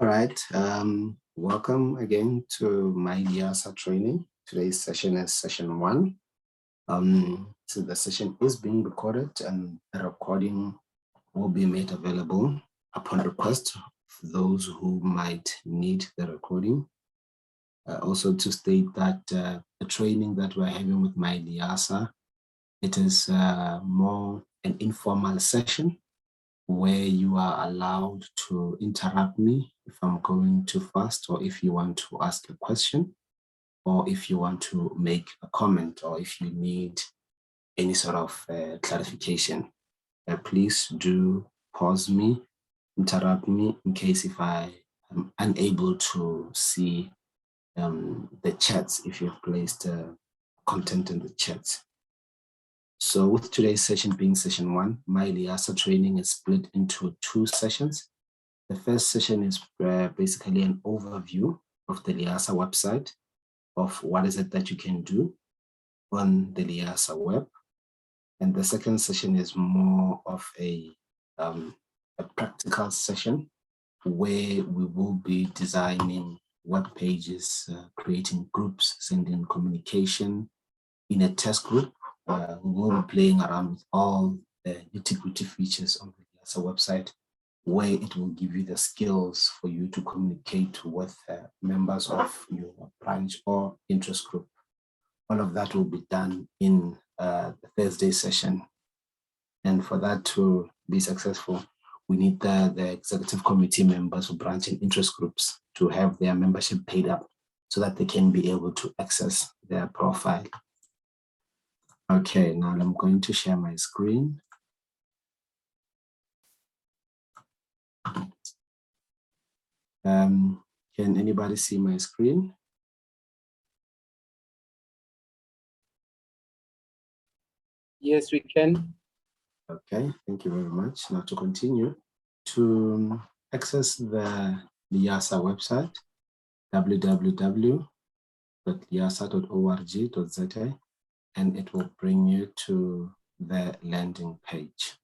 All right, welcome again to MyLIASA training. Today's session is session 1. So the session is being recorded and the recording will be made available upon request for those who might need the recording. Also to state that the training that we're having with MyLIASA, it is more an informal session where you are allowed to interrupt me if I'm going too fast, or if you want to ask a question, or if you want to make a comment, or if you need any sort of clarification. Please do pause me, interrupt me in case if I am unable to see the chats, if you've placed content in the chats. So with today's session being session 1, MyLIASA training is split into 2 sessions. The first session is basically an overview of the LIASA website, of what is it that you can do on the LIASA web. And the second session is more of a practical session where we will be designing web pages, creating groups, sending communication in a test group. We will be playing around with all the nitty-gritty features on the LIASA website, where it will give you the skills for you to communicate with members of your branch or interest group. All of that will be done in the Thursday session. And for that to be successful, we need the executive committee members of branch and interest groups to have their membership paid up so that they can be able to access their profile. Okay, now I'm going to share my screen. Can anybody see my screen? Yes, we can. Okay, thank you very much. Now to continue, to access the LIASA website, www.liasa.org.za, and it will bring you to the landing page.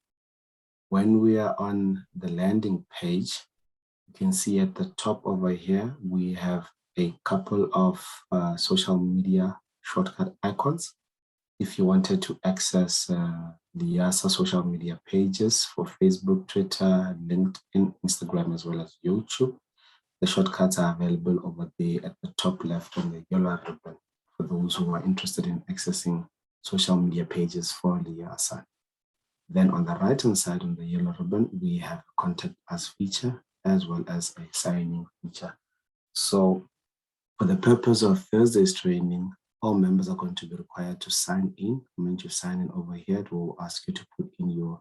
When we are on the landing page, you can see at the top over here, we have a couple of social media shortcut icons. If you wanted to access the LIASA social media pages for Facebook, Twitter, LinkedIn, Instagram, as well as YouTube, the shortcuts are available over there at the top left on the yellow ribbon for those who are interested in accessing social media pages for LIASA. Then on the right-hand side on the yellow ribbon, we have a contact us feature as well as a sign-in feature. So for the purpose of Thursday's training, all members are going to be required to sign in. When you sign in over here, it will ask you to put in your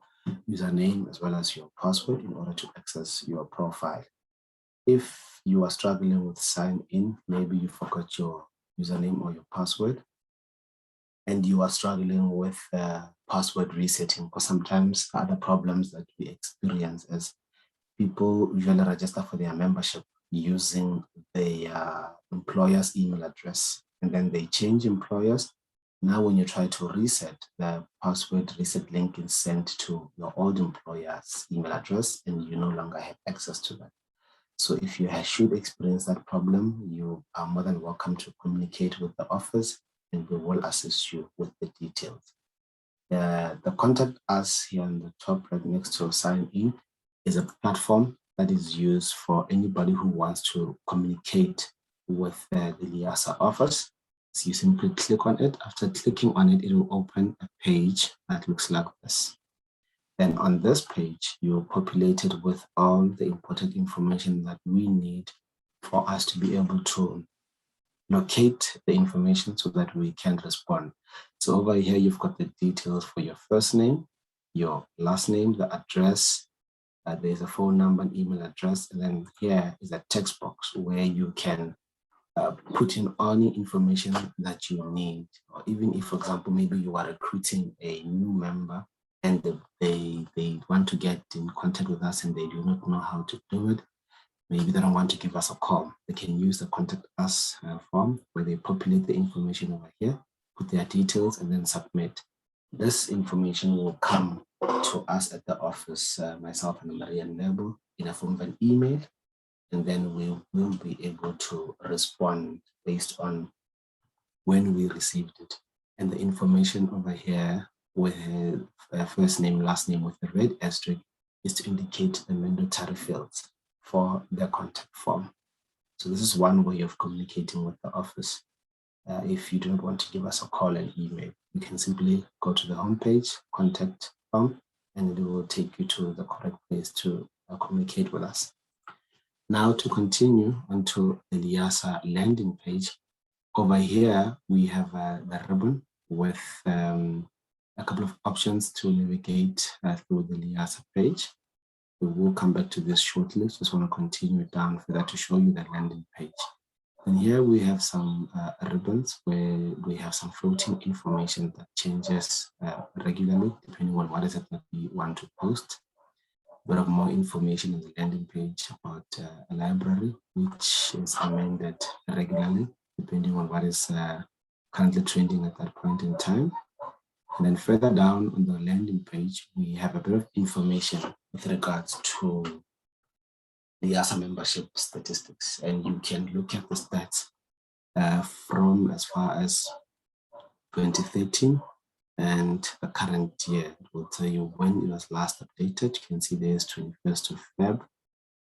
username as well as your password in order to access your profile. If you are struggling with sign in, maybe you forgot your username or your password, and you are struggling with password resetting, because sometimes other problems that we experience is people usually register for their membership using their employer's email address, and then they change employers. Now, when you try to reset, the password reset link is sent to your old employer's email address, and you no longer have access to that. So if you should experience that problem, you are more than welcome to communicate with the office, and we will assist you with the details. The contact us here on the top right next to sign in is a platform that is used for anybody who wants to communicate with the LIASA office. So you simply click on it. After clicking on it, it will open a page that looks like this. Then on this page, you're populated with all the important information that we need for us to be able to locate the information so that we can respond. So over here, you've got the details for your first name, your last name, the address, there's a phone number and email address, and then here is a text box where you can put in any information that you need. Or even if, for example, maybe you are recruiting a new member and they want to get in contact with us and they do not know how to do it, maybe they don't want to give us a call, they can use the contact us form where they populate the information over here, put their details, and then submit. This information will come to us at the office, myself and Maria Nebo, in a form of an email, and then we will be able to respond based on when we received it. And the information over here with first name, last name with the red asterisk is to indicate the mandatory fields for the contact form. So this is one way of communicating with the office. If you don't want to give us a call and email, you can simply go to the homepage, contact form, and it will take you to the correct place to communicate with us. Now to continue onto the MyLIASA landing page, over here we have the ribbon with a couple of options to navigate through the MyLIASA page. We will come back to this shortly. Just want to continue down for that to show you the landing page. And here we have some ribbons where we have some floating information that changes regularly depending on what is it that we want to post. A bit of more information on the landing page about a library, which is amended regularly depending on what is currently trending at that point in time. And then further down on the landing page, we have a bit of information with regards to the MyLIASA membership statistics, and you can look at the stats from as far as 2013 and the current year. It will tell you when it was last updated. You can see there's 21st of Feb,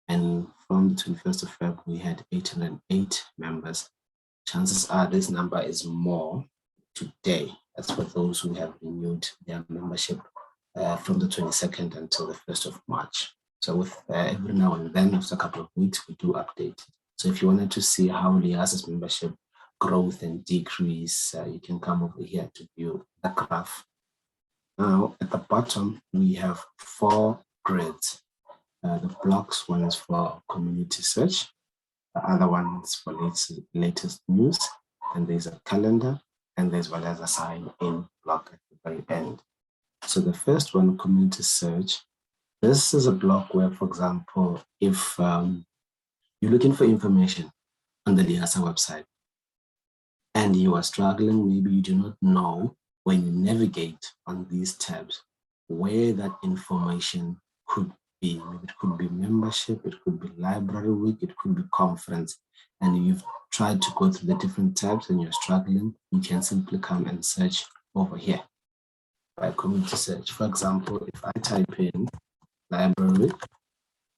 and from the 21st of Feb, we had 808 members. Chances are this number is more today. That's for those who have renewed their membership from the 22nd until the 1st of March. So with every now and then, after a couple of weeks, we do update. So if you wanted to see how MyLIASA's membership growth and decrease, you can come over here to view the graph. Now, at the bottom, we have 4 grids. The blocks, one is for community search, the other one is for latest news, and there's a calendar, and as well as a sign-in block at the very end. So the first one, community search, this is a block where, for example, if you're looking for information on the MyLIASA website and you are struggling, maybe you do not know when you navigate on these tabs where that information could be. Maybe it could be membership, it could be library week, it could be conference, and you've tried to go through the different tabs and you're struggling, you can simply come and search over here by community search. For example, if I type in library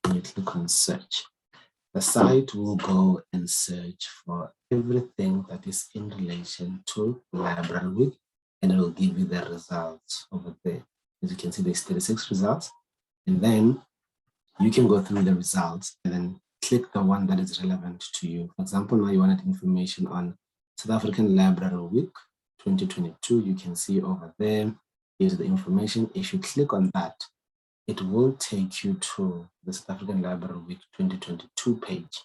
and you click on search, the site will go and search for everything that is in relation to library week, and it will give you the results over there. As you can see, there's 36 results, and then you can go through the results and then click the one that is relevant to you. For example, now you wanted information on South African Library Week 2022. You can see over there, here's the information. If you click on that, it will take you to the South African Library Week 2022 page.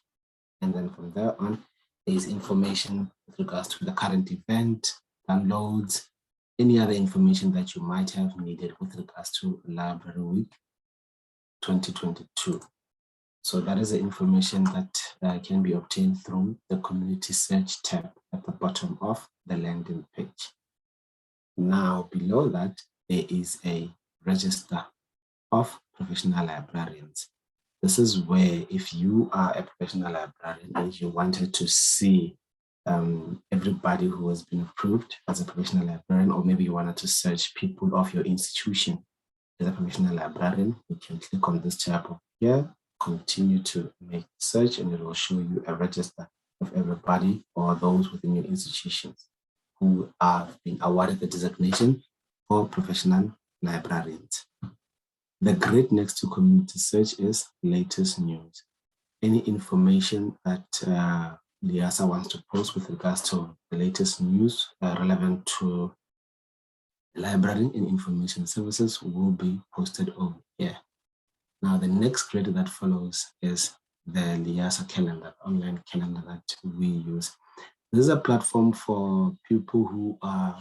And then from there on, there is information with regards to the current event, downloads, any other information that you might have needed with regards to Library Week 2022. So that is the information that can be obtained through the community search tab at the bottom of the landing page. Now below that, there is a register of professional librarians. This is where if you are a professional librarian and you wanted to see everybody who has been approved as a professional librarian, or maybe you wanted to search people of your institution as a professional librarian, you can click on this tab over here, continue to make search, and it will show you a register of everybody or those within your institutions who have been awarded the designation for professional librarians. The grid next to community search is latest news. Any information that MyLIASA wants to post with regards to the latest news relevant to library and information services will be posted over here. Now, the next grid that follows is the MyLIASA calendar, online calendar that we use. This is a platform for people who are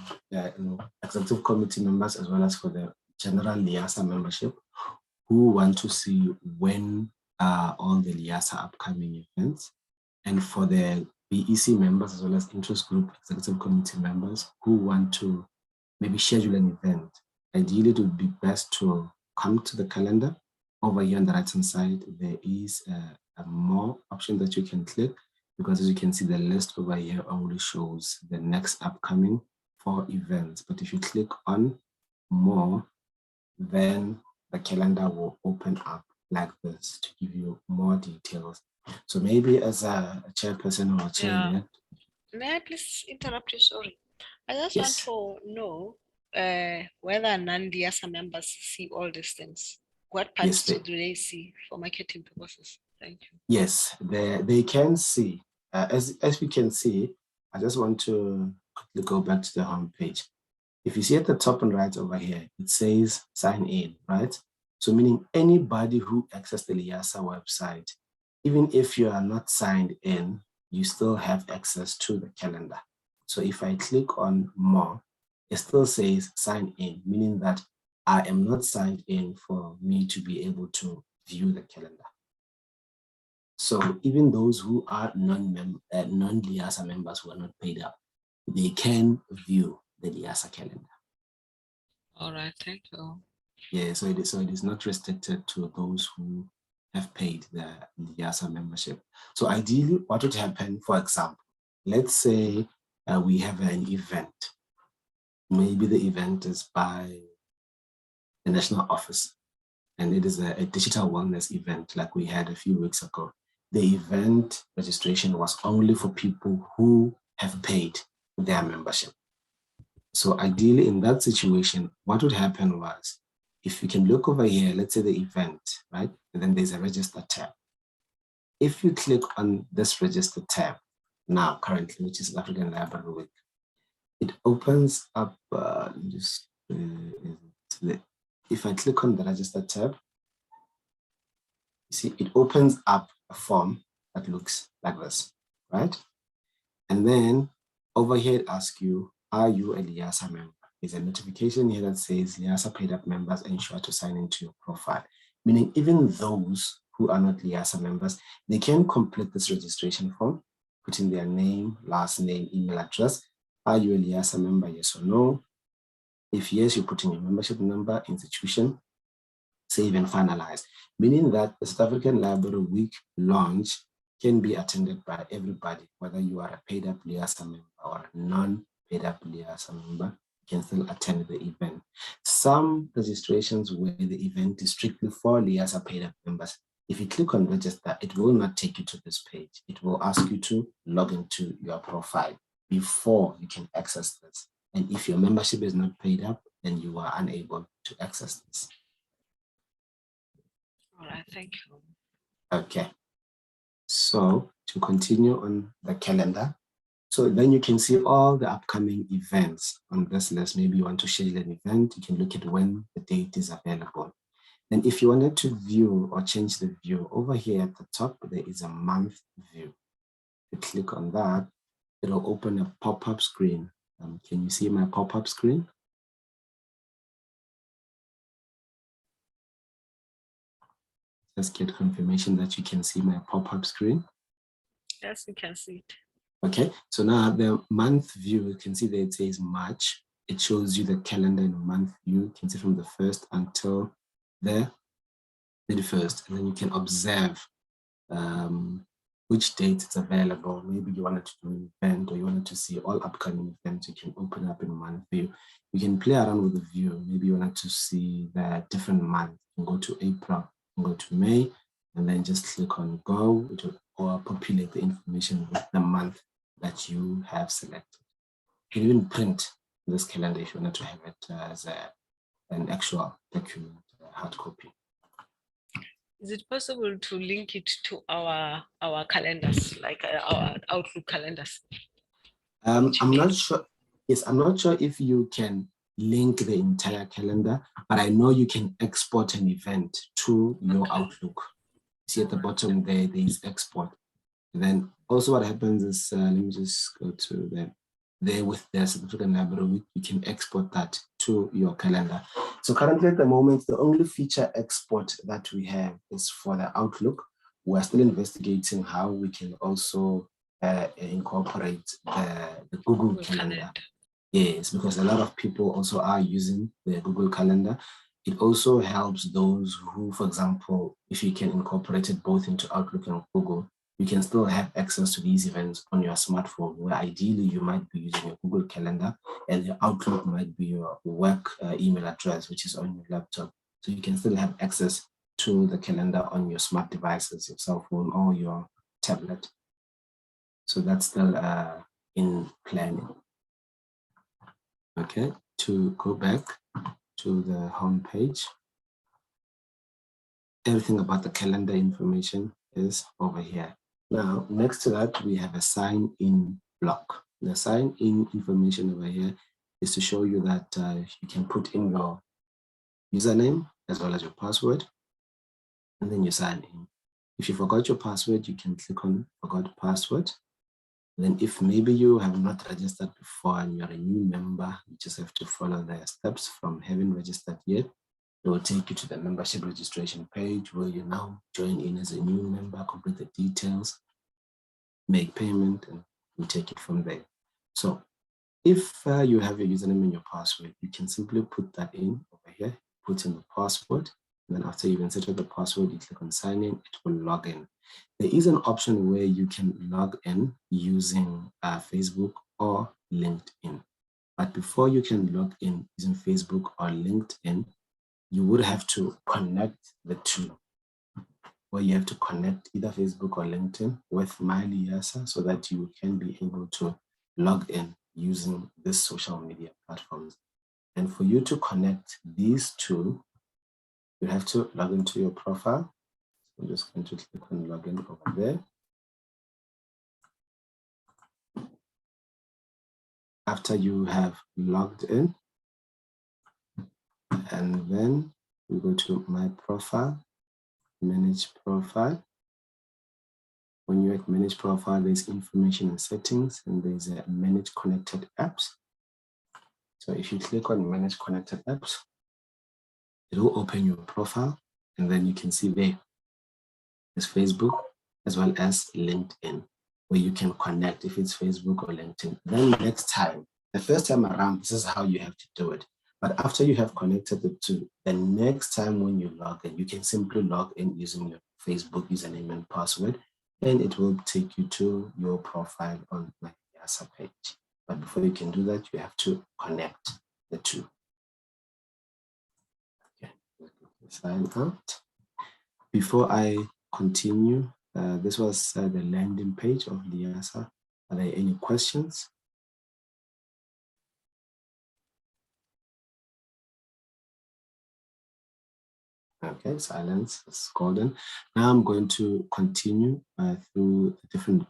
executive committee members, as well as for the general MyLIASA membership, who want to see when all the MyLIASA upcoming events, and for the BEC members, as well as interest group executive committee members who want to maybe schedule an event. Ideally, it would be best to come to the calendar over here on the right hand side, there is a more option that you can click, because as you can see, the list over here only shows the next upcoming 4 events. But if you click on more, then the calendar will open up like this to give you more details. So maybe as a chairperson or chair, may I please interrupt you? Sorry, I just yes. want to know whether non-LIASA members see all these things. What parts Yes, do they see for marketing purposes? Thank you. Yes, they can see. As we can see, I just want to quickly go back to the home page. If you see at the top and right over here, it says sign in, right? So meaning anybody who accesses the MyLIASA website, even if you are not signed in, you still have access to the calendar. So if I click on more, it still says sign in, meaning that I am not signed in for me to be able to view the calendar. So even those who are non-MyLIASA members who are not paid up, they can view the MyLIASA calendar. All right, thank you. Yeah, so it is not restricted to those who have paid the MyLIASA membership. So ideally, what would happen, for example, let's say we have an event. Maybe the event is by the national office, and it is a digital wellness event like we had a few weeks ago. The event registration was only for people who have paid their membership. So ideally in that situation, what would happen was, if you can look over here, let's say the event, right? And then there's a register tab. If you click on this register tab now currently, which is South African Library Week, it opens up, if I click on the register tab, you see, it opens up a form that looks like this, right? And then over here, it asks you, are you a MyLIASA member? There's a notification here that says MyLIASA paid up members ensure to sign into your profile. Meaning even those who are not MyLIASA members, they can complete this registration form, put in their name, last name, email address. Are you a MyLIASA member, yes or no? If yes, you put in your membership number, institution, save and finalize, meaning that the South African Library Week launch can be attended by everybody, whether you are a paid up MyLIASA member or a non-paid up MyLIASA member, you can still attend the event. Some registrations where the event is strictly for MyLIASA paid up members, if you click on register, it will not take you to this page. It will ask you to log into your profile before you can access this. And if your membership is not paid up, then you are unable to access this. All right, thank you. Okay. So to continue on the calendar, so then you can see all the upcoming events on this list. Maybe you want to schedule an event, you can look at when the date is available. And if you wanted to view or change the view, over here at the top, there is a month view. You click on that, it'll open a pop-up screen. Can you see my pop-up screen? Just get confirmation that you can see my pop-up screen. Yes, you can see it. Okay, so now the month view, you can see that it says March. It shows you the calendar in a month view. You can see from the 1st until the 31st, and then you can observe which date it's available. Maybe you wanted to do an event or you wanted to see all upcoming events, you can open up in month view. You can play around with the view. Maybe you wanted to see the different months. You can go to April, you can go to May, and then just click on go. It will populate the information with the month that you have selected. You can even print this calendar if you wanted to have it as an actual document, hard copy. Is it possible to link it to our calendars, like our Outlook calendars? I'm not sure. Yes, I'm not sure if you can link the entire calendar, but I know you can export an event to your Outlook. See at the bottom there is export. And then also what happens is, let me just go to there with the South African Library Week, you can export that to your calendar. So currently at the moment, the only feature export that we have is for the Outlook. We're still investigating how we can also incorporate the Google Calendar. Yes, because a lot of people also are using the Google Calendar. It also helps those who, for example, if you can incorporate it both into Outlook and Google, you can still have access to these events on your smartphone, where ideally you might be using your Google Calendar and your Outlook might be your work email address, which is on your laptop. So you can still have access to the calendar on your smart devices, your cell phone or your tablet. So that's still in planning. Okay, to go back to the home page, everything about the calendar information is over here. Now, next to that, we have a sign-in block. The sign-in information over here is to show you that you can put in your username as well as your password, and then you sign in. If you forgot your password, you can click on forgot password. Then if maybe you have not registered before and you're a new member, you just have to follow the steps from having registered yet. It will take you to the membership registration page where you now join in as a new member, complete the details, make payment, and we take it from there. So if you have your username and your password, you can simply put that in over here, put in the password, and then after you've inserted the password, you click on sign in, it will log in. There is an option where you can log in using Facebook or LinkedIn. But before you can log in using Facebook or LinkedIn, you would have to connect the two, where you have to connect either Facebook or LinkedIn with MyLIASA so that you can be able to log in using this social media platforms. And for you to connect these two, you have to log into your profile. So I'm just going to click on login over there. After you have logged in, and then we go to my profile, manage profile. When you're at manage profile, there's information and settings, and there's a manage connected apps. So if you click on manage connected apps, it will open your profile, and then you can see there is Facebook as well as LinkedIn, where you can connect if it's Facebook or LinkedIn. Then next time, the first time around, this is how you have to do it. But after you have connected the two, the next time when you log in, you can simply log in using your Facebook username and password, and it will take you to your profile on my MyLIASA page. But before you can do that, you have to connect the two. Okay, sign out. Before I continue, this was the landing page of LIASA. Are there any questions? Okay, silence is golden. Now I'm going to continue through the different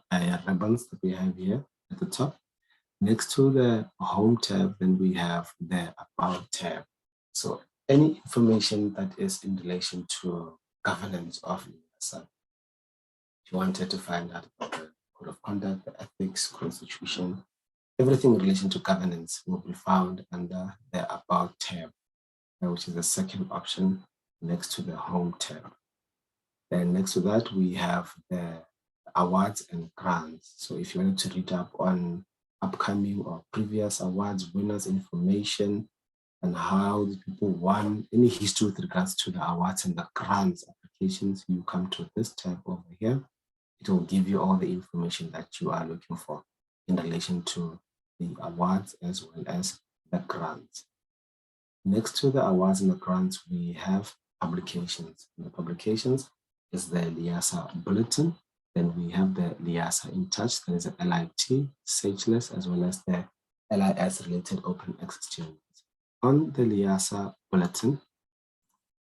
ribbons that we have here at the top. Next to the home tab, then we have the about tab. So any information that is in relation to governance of LIASA. If you wanted to find out about the code of conduct, the ethics, constitution, everything in relation to governance will be found under the about tab, which is the second option next to the home tab. Then next to that, we have the awards and grants. So if you wanted to read up on upcoming or previous awards, winners information, and how the people won, any history with regards to the awards and the grants applications, you come to this tab over here. It will give you all the information that you are looking for in relation to the awards as well as the grants. Next to the awards and the grants, we have publications. And the publications is the LIASA Bulletin. Then we have the LIASA In Touch, there is a LIT, Sageless, as well as the LIS related open access journals. On the LIASA Bulletin,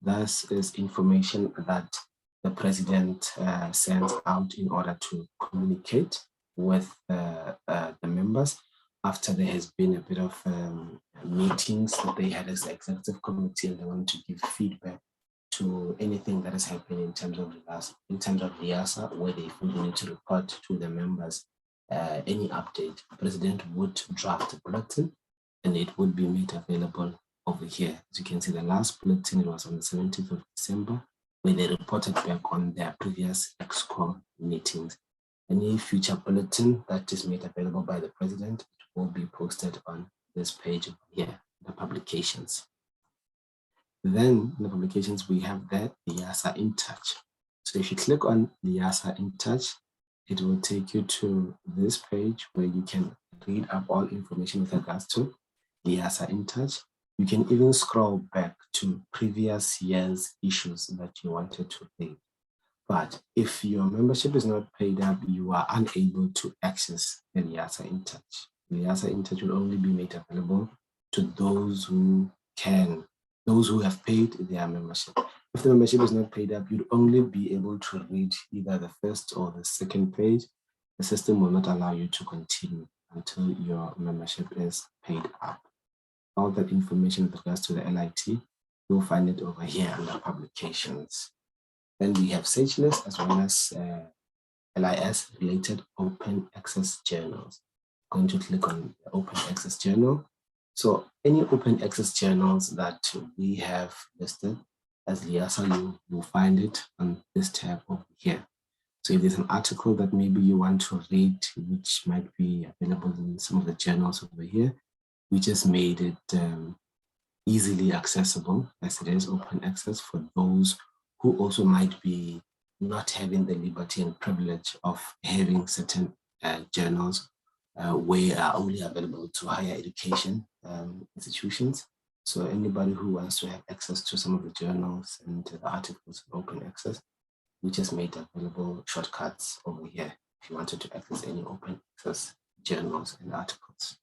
this is information that the president sends out in order to communicate with the members after there has been a bit of meetings that they had as the executive committee, and they want to give feedback to anything that is happening in terms of LIASA, where they feel they need to report to the members any update. The president would draft a bulletin and it would be made available over here. As you can see, the last bulletin, it was on the 17th of December, where they reported back on their previous EXCO meetings. Any future bulletin that is made available by the president, it will be posted on this page here, the publications. Then in the publications, we have the LIASA in Touch. So if you click on LIASA in Touch, it will take you to this page where you can read up all information with regards to LIASA in Touch. You can even scroll back to previous year's issues that you wanted to read. But if your membership is not paid up, you are unable to access the LIASA in Touch. LIASA in Touch will only be made available to those who can, those who have paid their membership. If the membership is not paid up, you'd only be able to read either the first or the second page. The system will not allow you to continue until your membership is paid up. All that information with regards to the LIT, you'll find it over here under publications. Then we have search lists as well as LIS related open access journals. I'm going to click on the open access journal. So any open access journals that we have listed as LIASA, you'll find it on this tab over here. So if there's an article that maybe you want to read, which might be available in some of the journals over here, we just made it easily accessible as it is open access for those who also might be not having the liberty and privilege of having certain journals where are only available to higher education institutions. So anybody who wants to have access to some of the journals and the articles of open access, we just made available shortcuts over here if you wanted to access any open access journals and articles.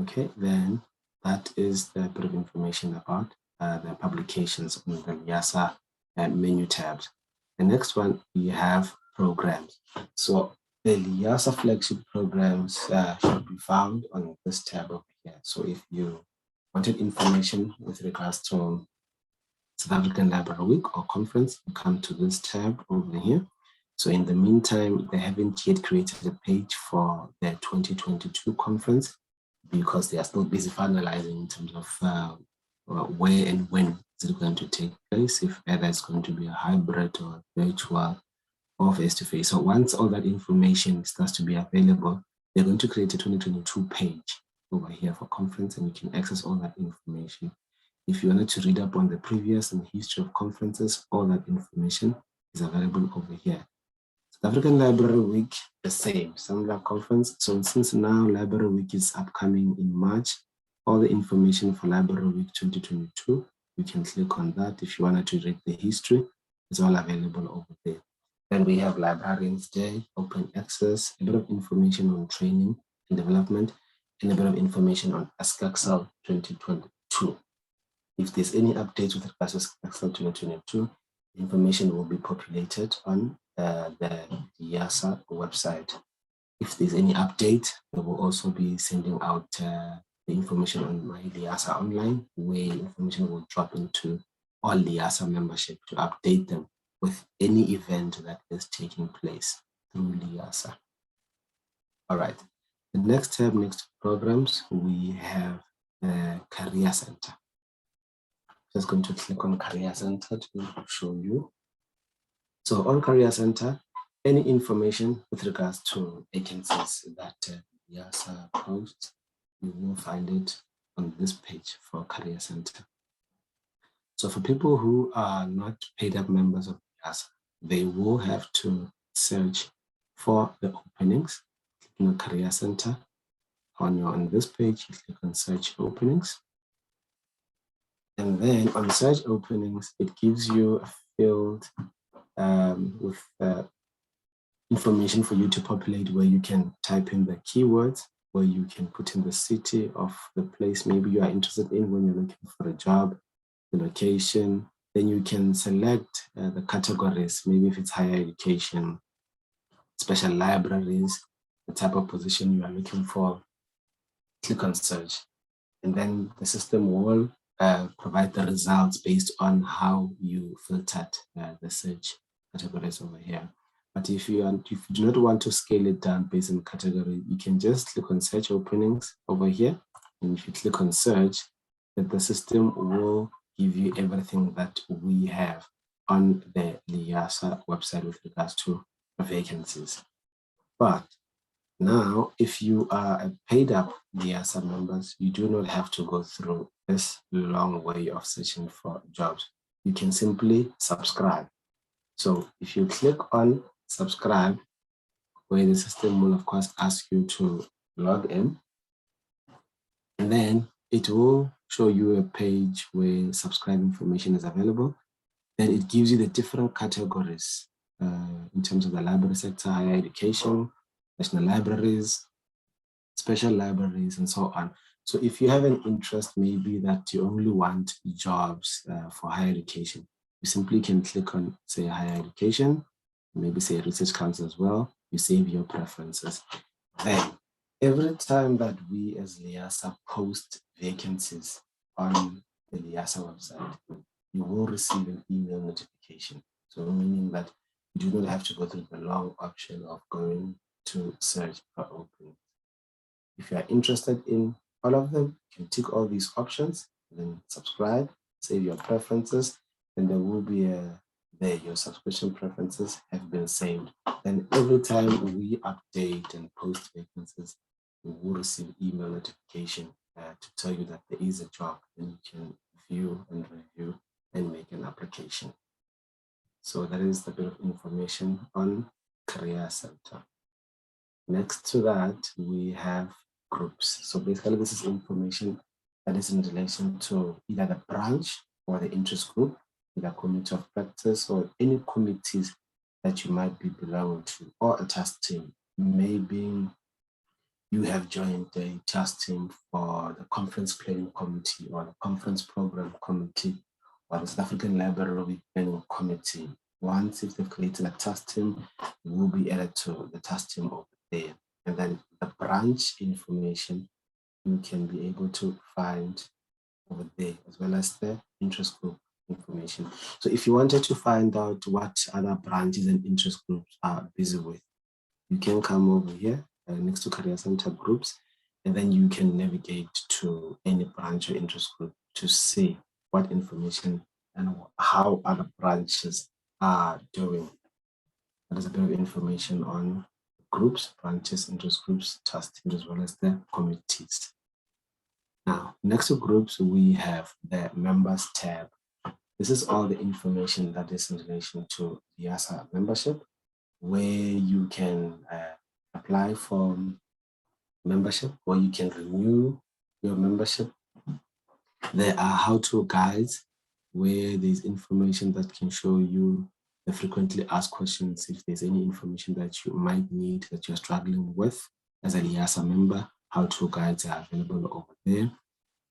Okay, then that is the bit of information about the publications on the LIASA menu tabs. The next one, we have programs. So the LIASA flagship programs should be found on this tab over here. So if you wanted information with regards to South African Library Week or conference, you come to this tab over here. So in the meantime, they haven't yet created a page for the 2022 conference because they are still busy finalizing in terms of where and when is it going to take place, if either it's going to be a hybrid or virtual or face-to-face. So once all that information starts to be available, they're going to create a 2022 page over here for conference, and you can access all that information. If you wanted to read up on the previous and history of conferences, all that information is available over here. South African Library Week, the same, similar conference. So since now Library Week is upcoming in March, all the information for Library Week 2022, you can click on that. If you wanted to read the history, it's all available over there. Then we have Librarians Day, open access, a bit of information on training and development, and a bit of information on ASCAXL 2022. If there's any updates with regards to ASCAXL 2022, information will be populated on the LIASA website. If there's any update, we will also be sending out the information on MyLIASA online, where information will drop into all LIASA membership to update them with any event that is taking place through LIASA. All right, the next tab, next programs, we have the Career Center. Just going to click on Career Center to show you. So on Career Center, any information with regards to vacancies that LIASA posts, you will find it on this page for Career Center. So for people who are not paid up members of LIASA, they will have to search for the openings, clicking on Career Center. On this page, you click on Search Openings. And then on Search Openings, it gives you a field with information for you to populate, where you can type in the keywords, where you can put in the city of the place maybe you are interested in when you're looking for a job, the location. Then you can select the categories, maybe if it's higher education, special libraries, the type of position you are looking for. Click on search, and then the system will provide the results based on how you filtered the search categories over here. But if you do not want to scale it down based on category, you can just click on search openings over here. And if you click on search, the system will give you everything that we have on the LIASA website with regards to vacancies. But Now, if you are a paid up MyLIASA members, you do not have to go through this long way of searching for jobs. You can simply subscribe. So if you click on subscribe, where the system will of course ask you to log in, and then it will show you a page where subscribe information is available. Then it gives you the different categories in terms of the library sector, higher education, national libraries, special libraries, and so on. So if you have an interest, maybe that you only want jobs for higher education, you simply can click on, say, higher education, maybe say research council as well. You save your preferences. Then every time that we as MyLIASA post vacancies on the MyLIASA website, you will receive an email notification. So meaning that you do not have to go through the long option of going to search for openings. If you are interested in all of them, you can tick all these options, then subscribe, save your preferences, and there will be there your subscription preferences have been saved. Then every time we update and post vacancies, you will receive email notification to tell you that there is a job, and you can view and review and make an application. So that is the bit of information on Career Center. Next to that, we have groups. So basically, this is information that is in relation to either the branch or the interest group, either committee of practice or any committees that you might be belonging to, or a task team. Maybe you have joined a task team for the conference planning committee or the conference program committee or the South African Library Week planning committee. Once if they've created a task team, you will be added to the task team over there. And then the branch information you can be able to find over there, as well as the interest group information. So if you wanted to find out what other branches and interest groups are busy with, you can come over here next to Career Center groups, and then you can navigate to any branch or interest group to see what information and how other branches are doing. That is a bit of information on groups, branches, interest groups, task teams, as well as the committees. Now, next to groups, we have the members tab. This is all the information that is in relation to the MyLIASA membership, where you can apply for membership, or you can renew your membership. There are how-to guides where there's information that can show you the frequently asked questions. If there's any information that you might need that you're struggling with as a MyLIASA member, how-to guides are available over there.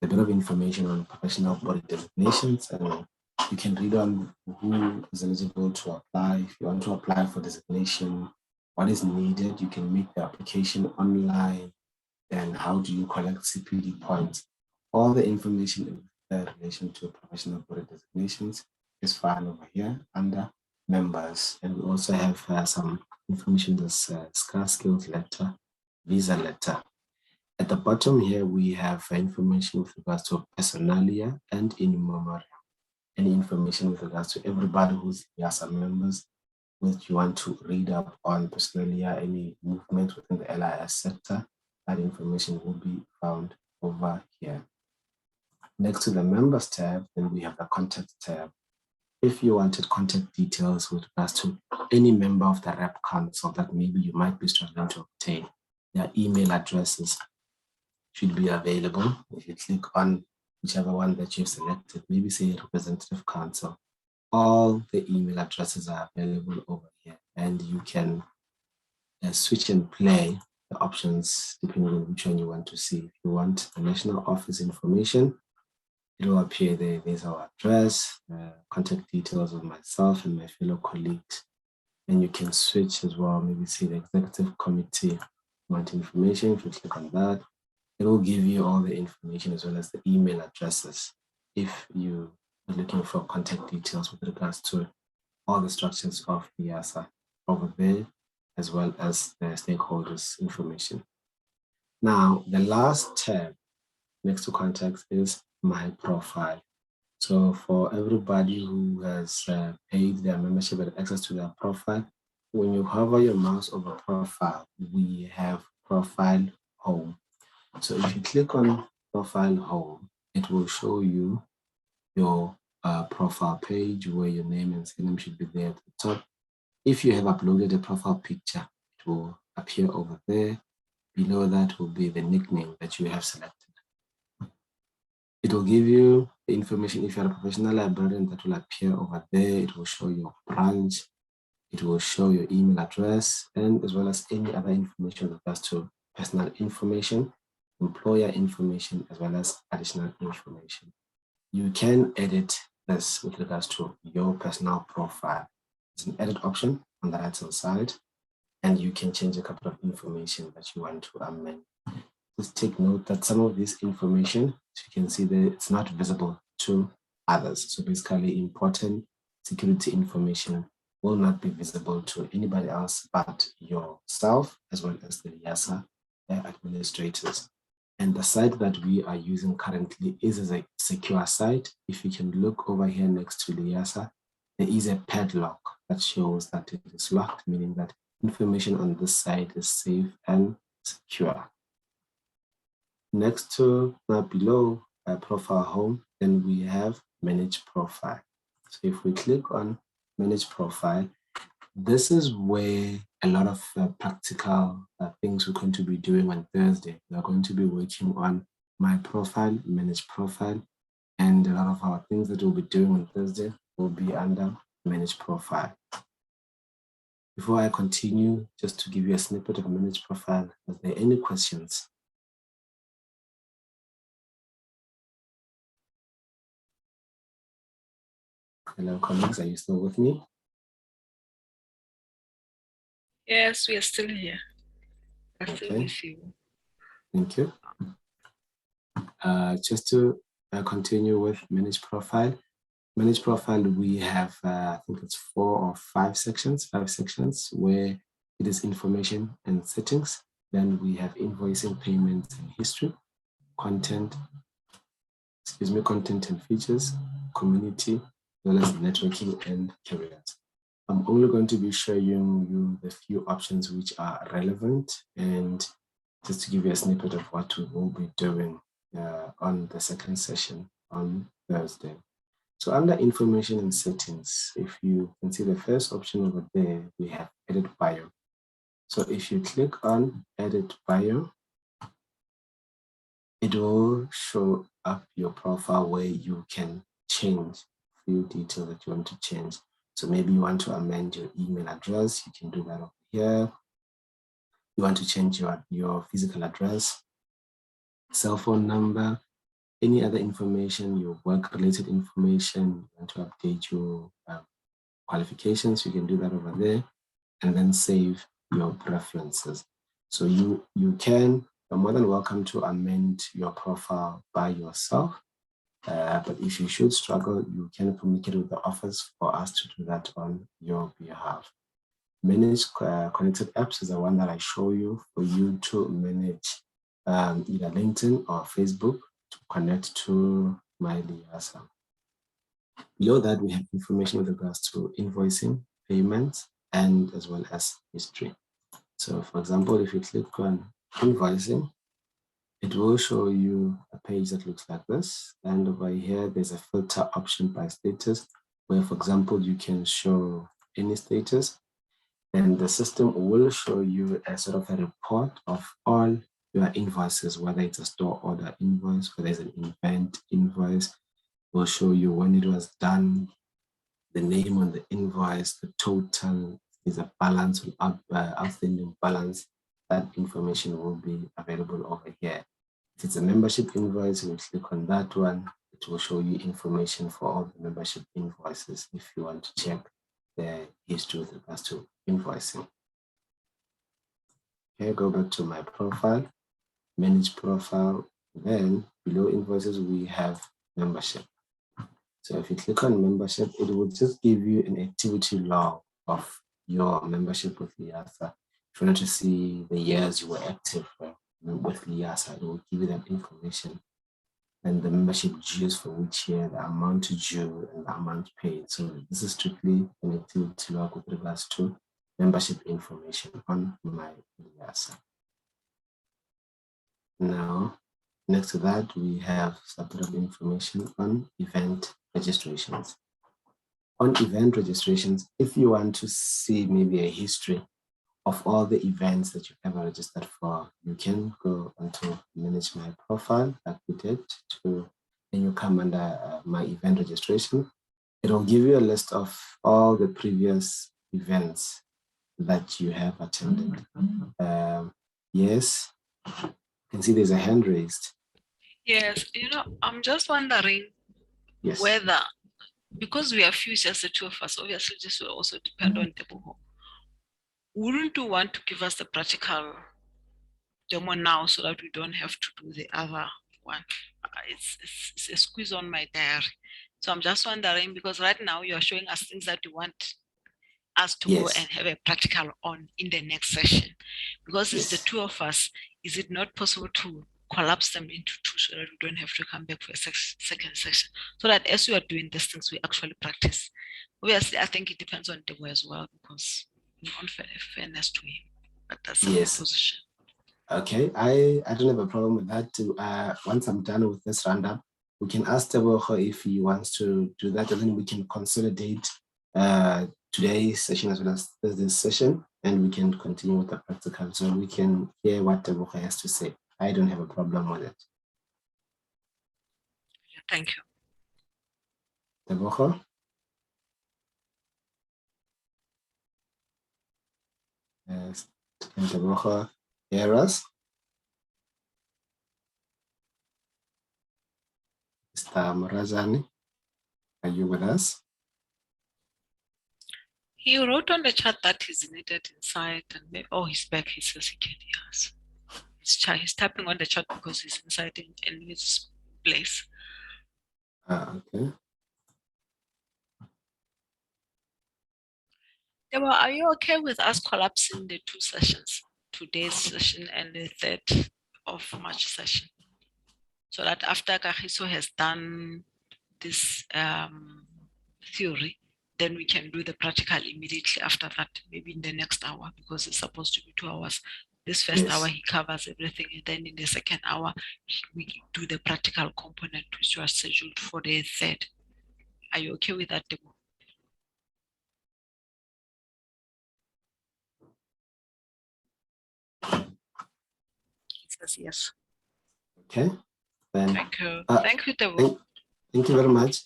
A bit of information on professional body designations, and you can read on who is eligible to apply. If you want to apply for designation, what is needed, you can make the application online, and how do you collect CPD points. All the information in relation to professional body designations is found over here under members. And we also have some information that's scarce skills letter, visa letter. At the bottom here, we have information with regards to personalia and in memoriam. Any information with regards to everybody who's MyLIASA members, which you want to read up on personalia, any movement within the LIS sector, that information will be found over here. Next to the members tab, then we have the contact tab. If you wanted contact details with regards to any member of the rep council that maybe you might be struggling to obtain, their email addresses should be available. If you click on whichever one that you've selected, maybe say representative council, all the email addresses are available over here, and you can switch and play the options depending on which one you want to see. If you want the national office information, it will appear there. There's our address, contact details of myself and my fellow colleagues. And you can switch as well, maybe see the executive committee want information. If you click on that, it will give you all the information as well as the email addresses if you are looking for contact details with regards to all the structures of MyLIASA over there, as well as the stakeholders information. Now, the last tab next to contacts is my profile. So for everybody who has paid their membership and access to their profile, when you hover your mouse over profile, we have Profile Home. So if you click on Profile Home, it will show you your profile page where your name and surname should be there at the top. If you have uploaded a profile picture, it will appear over there. Below that will be the nickname that you have selected. It will give you the information. If you're a professional librarian, that will appear over there. It will show your branch. It will show your email address, and as well as any other information with regards to personal information, employer information, as well as additional information. You can edit this with regards to your personal profile. It's an edit option on the right hand side, and you can change a couple of information that you want to amend. Just take note that some of this information, as you can see there, it's not visible to others. So basically, important security information will not be visible to anybody else but yourself, as well as the MyLIASA administrators. And the site that we are using currently is a secure site. If you can look over here next to MyLIASA, there is a padlock that shows that it is locked, meaning that information on this site is safe and secure. Next to below Profile Home, then we have Manage Profile. So if we click on Manage Profile, this is where a lot of practical things we're going to be doing on Thursday. We're going to be working on My Profile, Manage Profile, and a lot of our things that we'll be doing on Thursday will be under Manage Profile. Before I continue, just to give you a snippet of Manage Profile, are there any questions? Hello, colleagues, are you still with me? Yes, we are still here. Okay. Thank you. Just to continue with Manage Profile. Manage Profile, we have, I think it's 4 or 5 sections, where it is information and settings. Then we have invoicing, payments, and history, content and features, community, as well as networking and careers. I'm only going to be showing you the few options which are relevant, and just to give you a snippet of what we will be doing on the second session on Thursday. So under information and settings, if you can see the first option over there, we have edit bio. So if you click on edit bio, it will show up your profile where you can change a few details that you want to change. So maybe you want to amend your email address, you can do that over here. You want to change your physical address, cell phone number, any other information, your work-related information, you want to update your qualifications, you can do that over there, and then save your preferences. So you're more than welcome to amend your profile by yourself. But if you should struggle, you can communicate with the office for us to do that on your behalf. Manage connected apps is the one that I show you for you to manage either LinkedIn or Facebook to connect to MyLIASA. Below that, we have information with regards to invoicing, payments, and as well as history. So for example, if you click on invoicing, it will show you a page that looks like this. And over here, there's a filter option by status, where, for example, you can show any status, and the system will show you a sort of a report of all your invoices, whether it's a store order invoice, whether it's an event invoice. Will show you when it was done, the name on the invoice, the total, is a balance or outstanding balance. That information will be available over here. If it's a membership invoice, you click on that one, it will show you information for all the membership invoices if you want to check the history with regards to invoicing. Okay, go back to my profile, manage profile, then below invoices we have membership. So if you click on membership, it will just give you an activity log of your membership with MyLIASA. If you want to see the years you were active with MyLIASA, it will give you that information, and the membership dues for which year, the amount due, and the amount paid. So this is strictly an activity log with regards to membership information on MyLIASA. Now, next to that, we have some bit of information on event registrations. On event registrations, if you want to see maybe a history of all the events that you've ever registered for, you can go onto manage my profile like we did to, and you come under my event registration. It will give you a list of all the previous events that you have attended. Yes, you can see there's a hand raised. Yes, I'm just wondering Yes. whether, because we are few, just the two of us, obviously this will also depend on the boho. Wouldn't you want to give us the practical demo now so that we don't have to do the other one? It's a squeeze on my diary. So I'm just wondering, because right now you're showing us things that you want us to go and have a practical on in the next session. Because it's the two of us, is it not possible to collapse them into two so that we don't have to come back for a second session? So that as we are doing these things, we actually practice. Obviously, I think it depends on Debo as well, because in fairness to him, but that's my position. Okay, I don't have a problem with that. Once I'm done with this roundup, we can ask Teboho if he wants to do that, and then we can consolidate today's session as well as this session, and we can continue with the practical, so we can hear what Teboho has to say. I don't have a problem with it. Thank you. Teboho? Yes, can Teboho hear us? Mr. Morazani, are you with us? He wrote on the chat that he's needed inside, and maybe, oh, he's back. He says he can hear us. He's tapping on the chat because he's inside in his place. Okay. Debo, are you okay with us collapsing the two sessions, today's session and the 3rd of March session? So that after Kagiso has done this theory, then we can do the practical immediately after that, maybe in the next hour, because it's supposed to be 2 hours. This first hour, he covers everything, and then in the second hour, we do the practical component, which was scheduled for the 3rd. Are you okay with that, Debo? He says yes. Okay. Then, thank you. Thank you, Debo. Thank you very much.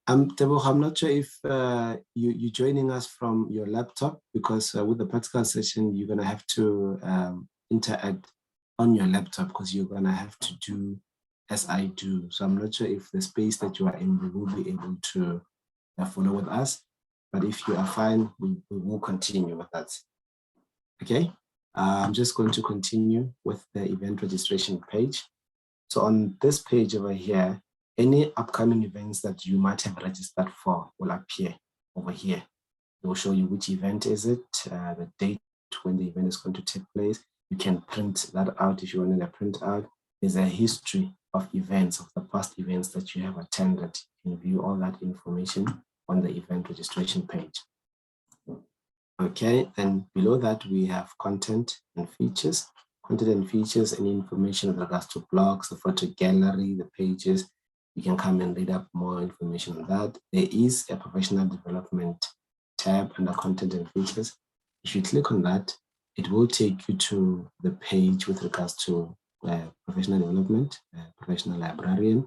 Tebo, I'm not sure if you're joining us from your laptop, because with the practical session, you're going to have to interact on your laptop, because you're going to have to do as I do. So I'm not sure if the space that you are in, we will be able to follow with us. But if you are fine, we will continue with that. Okay. I'm just going to continue with the event registration page. So on this page over here, any upcoming events that you might have registered for will appear over here. It will show you which event is it, the date when the event is going to take place. You can print that out if you want to print out. There's a history of events, of the past events that you have attended. You can view all that information on the event registration page. Okay, then below that we have content and features. Content and features, any information with regards to blogs, the photo gallery, the pages. You can come and read up more information on that. There is a professional development tab under content and features. If you click on that, it will take you to the page with regards to professional development, professional librarian.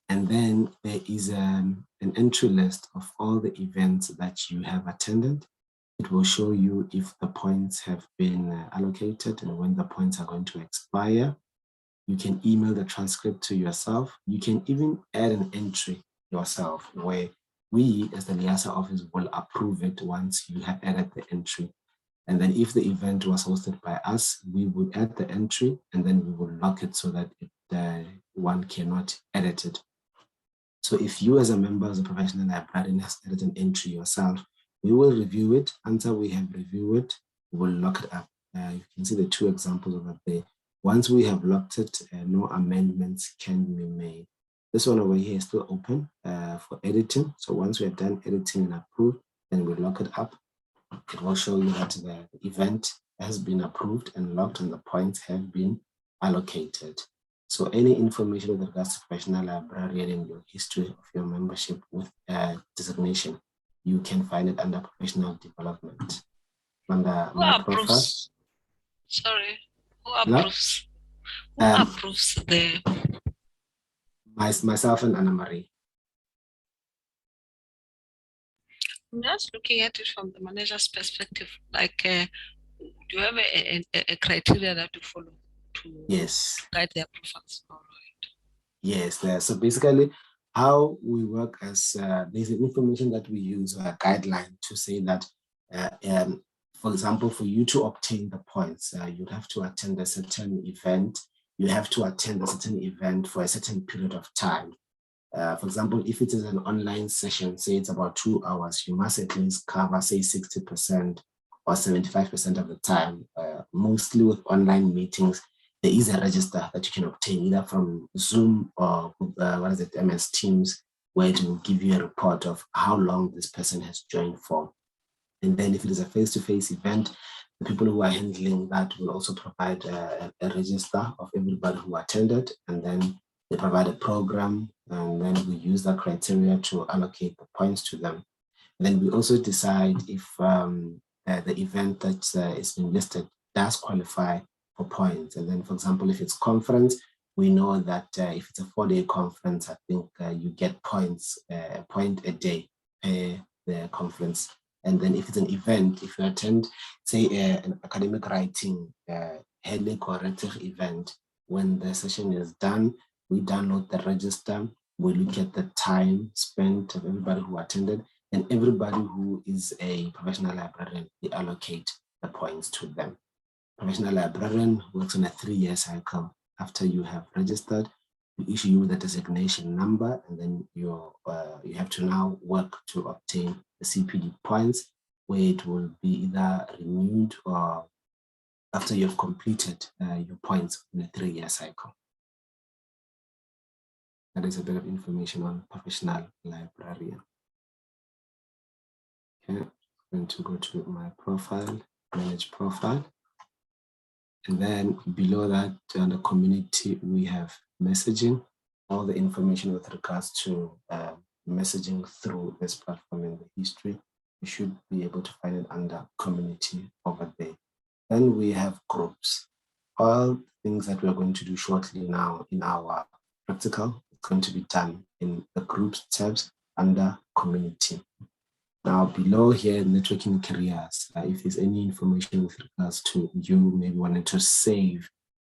And then there is an entry list of all the events that you have attended. It will show you if the points have been allocated and when the points are going to expire. You can email the transcript to yourself. You can even add an entry yourself, where we as the MyLIASA office will approve it once you have added the entry. And then if the event was hosted by us, we would add the entry and then we will lock it so that one cannot edit it. So if you as a member, as a professional librarian, has added an entry yourself, we will review it. Until we have reviewed it, we will lock it up. You can see the 2 examples over there. Once we have locked it, no amendments can be made. This one over here is still open for editing. So once we have done editing and approved, then we lock it up. It will show you that the event has been approved and locked and the points have been allocated. So any information with regards to professional librarian and your history of your membership with designation, you can find it under professional development. Under Who my profile. approves? Sorry, who Hello? approves? Who approves the? Myself and Anna Marie. I'm just looking at it from the manager's perspective. Like, do you have a criteria that you follow to guide their profiles? All right. Yes, so basically how we work as there's an information that we use, a guideline to say that, for example, for you to obtain the points, you'd have to attend a certain event. You have to attend a certain event for a certain period of time. For example, if it is an online session, say it's about 2 hours, you must at least cover, say, 60% or 75% of the time. Mostly with online meetings, there is a register that you can obtain either from Zoom or MS Teams, where it will give you a report of how long this person has joined for. And then if it is a face-to-face event, the people who are handling that will also provide a register of everybody who attended, and then they provide a program, and then we use that criteria to allocate the points to them. And then we also decide if the event that is being listed does qualify for points. And then, for example, if it's conference, we know that if it's a 4-day conference, I think you get points, a point a day per the conference. And then if it's an event, if you attend, say, an academic writing, highly corrective event, when the session is done, we download the register, we look at the time spent of everybody who attended, and everybody who is a professional librarian, we allocate the points to them. Professional librarian works on a 3-year cycle. After you have registered, we issue you the designation number, and then you have to now work to obtain the CPD points, where it will be either renewed or after you've completed your points in a 3-year cycle. That is a bit of information on professional librarian. Okay, I'm going to go to my profile, manage profile. And then below that, under community, we have messaging, all the information with regards to messaging through this platform in the history. You should be able to find it under community over there. Then we have groups. All things that we're going to do shortly now in our practical is going to be done in the groups tabs under community. Now below here, networking careers, if there's any information with regards to you maybe wanting to save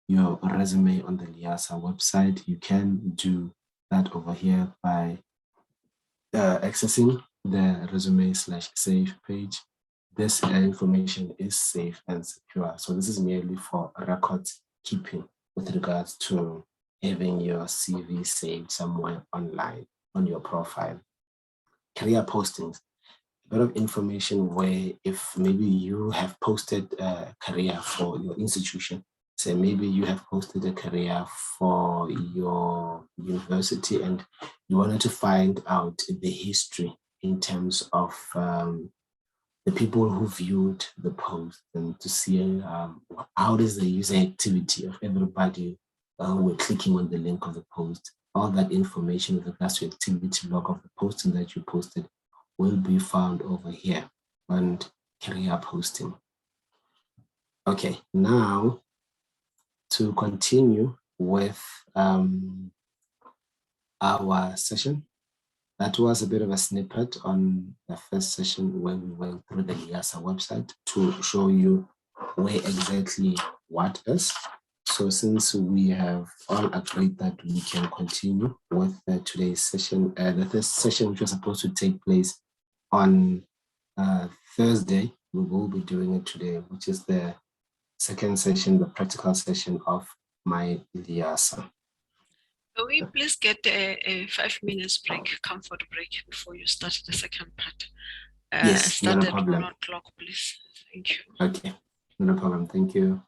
your resume on the MyLIASA website, you can do that over here by accessing the resume/save page. This information is safe and secure. So this is merely for records keeping with regards to having your CV saved somewhere online on your profile. Career postings. A bit of information where if maybe you have posted a career for your institution, say maybe you have posted a career for your university and you wanted to find out the history in terms of the people who viewed the post and to see how is the user activity of everybody who were clicking on the link of the post. All that information with regards to activity log of the posting that you posted will be found over here on career posting. Okay, now to continue with our session. That was a bit of a snippet on the first session where we went through the MyLIASA website to show you where exactly what is. So since we have all agreed that we can continue with today's session, the first session which was supposed to take place on Thursday, we will be doing it today, which is the second session, the practical session of MyLIASA. Can we please get a 5 minutes break, comfort break, before you start the second part? Yes, start not a at problem. 1 o'clock, please. Thank you. Okay, no problem. Thank you.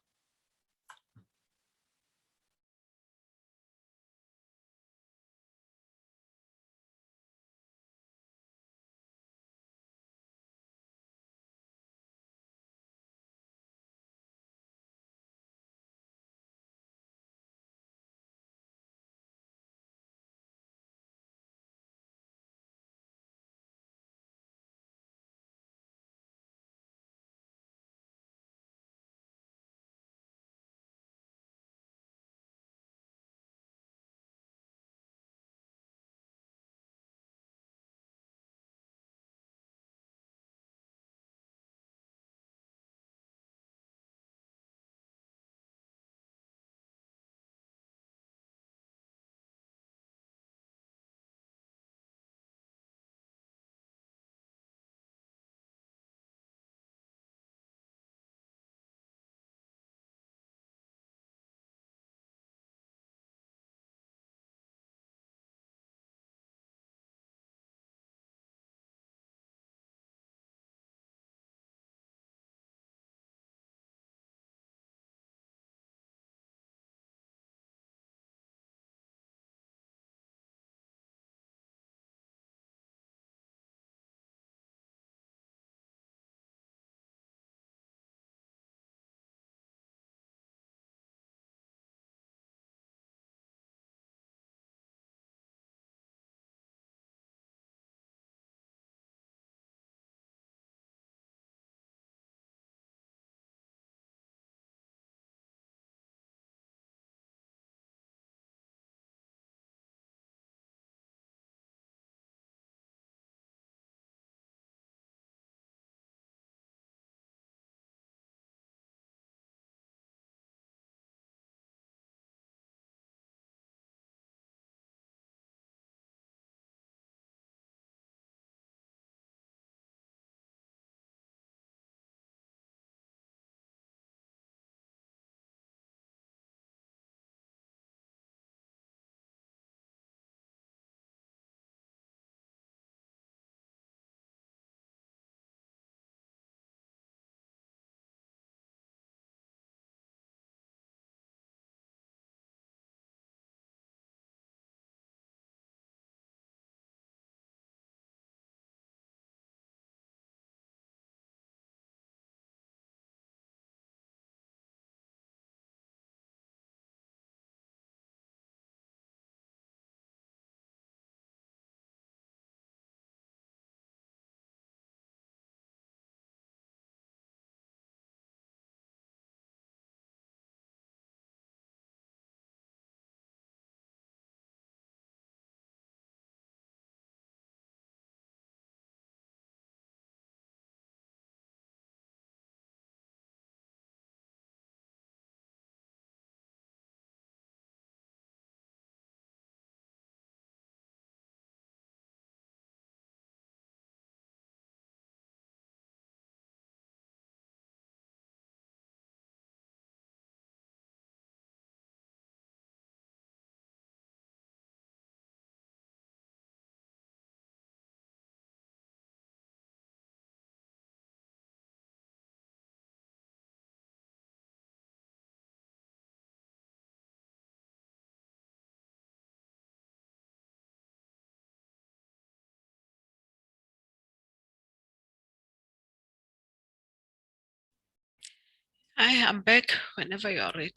Hi, I'm back whenever you are ready.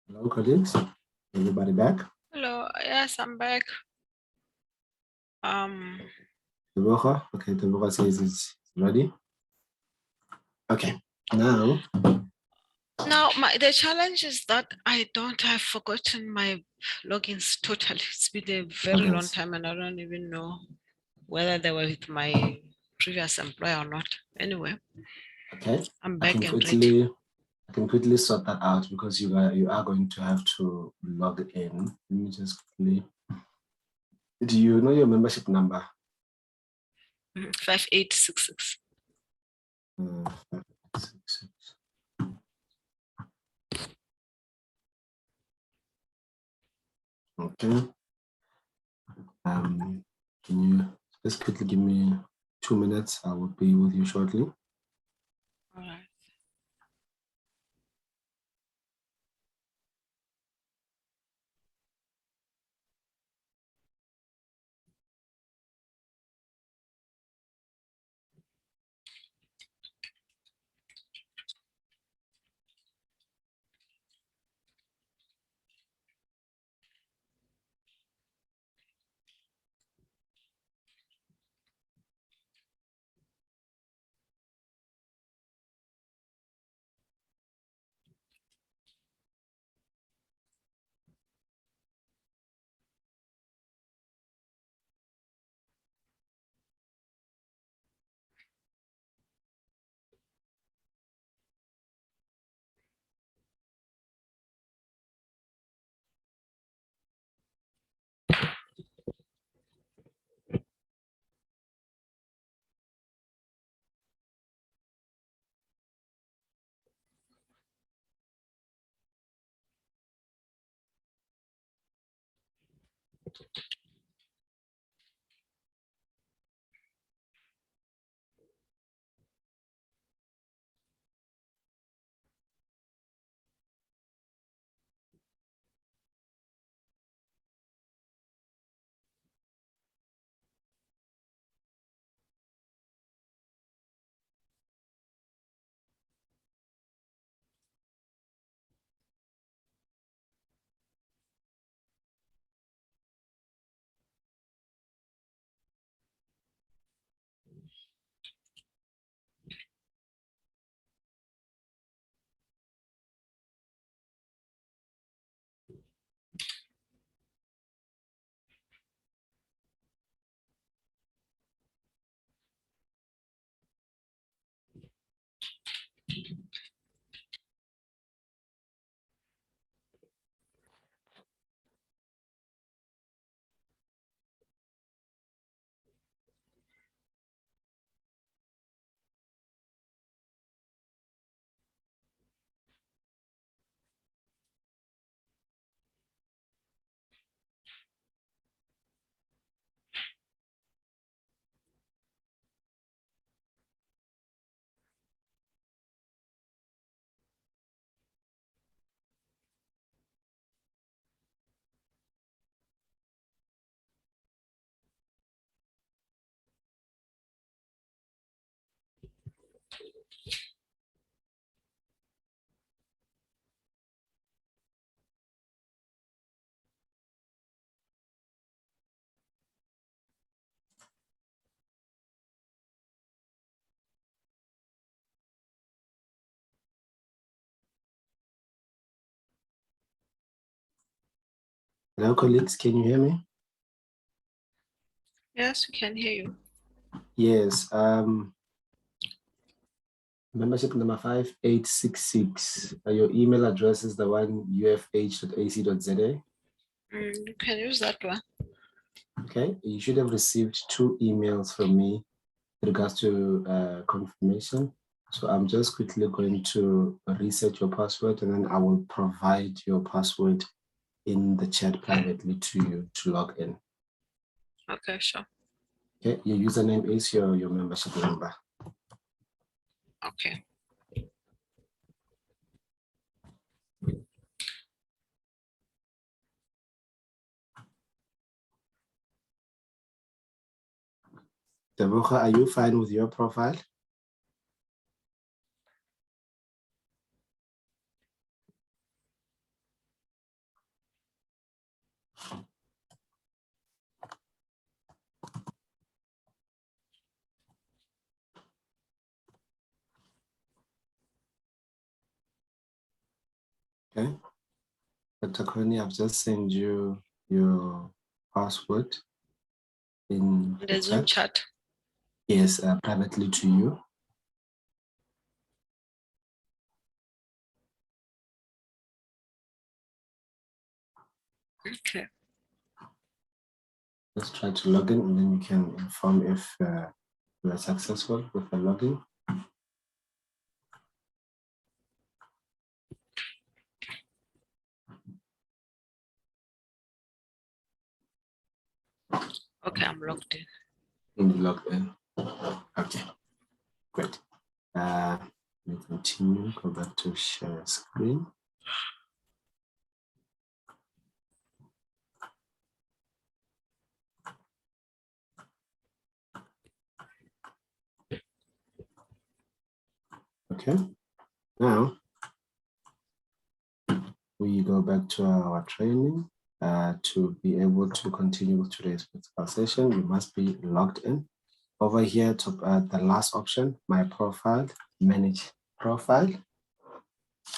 Hello, colleagues. Everybody back? Hello, yes, I'm back. Deborah? Okay, Deborah says it's ready. Okay, now. Now, the challenge is that I've forgotten my logins totally. It's been a very long time and I don't even know whether they were with my previous employer or not. Anyway, Okay, I'm back and ready. I can quickly sort that out because you are going to have to log in. Let me just quickly. Do you know your membership number? 5866. 566. Okay. Can you just quickly give me 2 minutes? I will be with you shortly. All right. Hello, colleagues, can you hear me? Yes, we can hear you. Yes. Membership number 5866. Your email address is the one ufh.ac.za. You can use that one. Okay, you should have received 2 emails from me with regards to confirmation. So I'm just quickly going to reset your password, and then I will provide your password in the chat privately to you to log in. Okay, sure. Okay, your username is your membership number. Okay. Deborah, are you fine with your profile? Okay. Dr. Connie, I've just sent you your password in The Zoom chat. Yes, privately to you. Okay. Let's try to log in, and then you can inform if you are successful with the login. Okay, I'm logged in. And you logged in. Okay, great. We continue, go back to share screen. Okay, now we go back to our training. To be able to continue with today's session, you must be logged in. Over here to the last option, my profile, manage profile.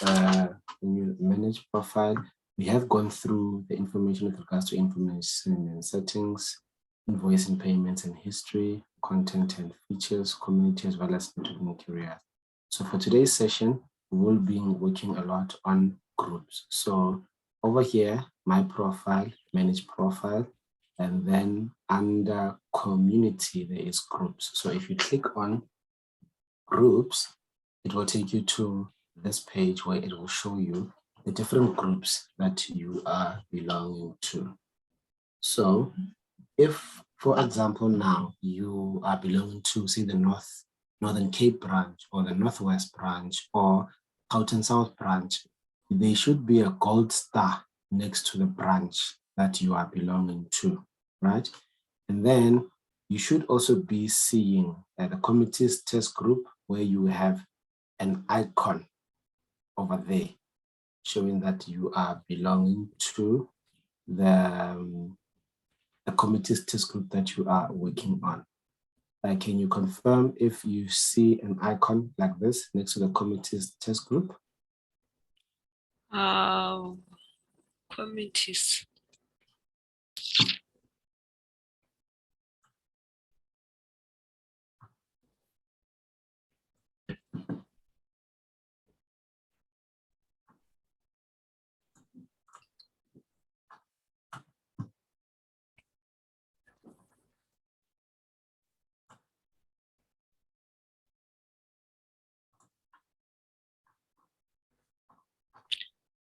When you manage profile, we have gone through the information with regards to information and settings, invoice and payments and history, content and features, community, as well as networking career. So for today's session, we will be working a lot on groups. So over here, my profile, manage profile, and then under community, there is groups. So if you click on groups, it will take you to this page where it will show you the different groups that you are belonging to. So if, for example, now you are belonging to, say, the Northern Cape branch or the Northwest branch or Gauteng South branch, there should be a gold star next to the branch that you are belonging to, right? And then you should also be seeing the committee's test group where you have an icon over there showing that you are belonging to the committee's test group that you are working on. Can you confirm if you see an icon like this next to the committee's test group? Committees.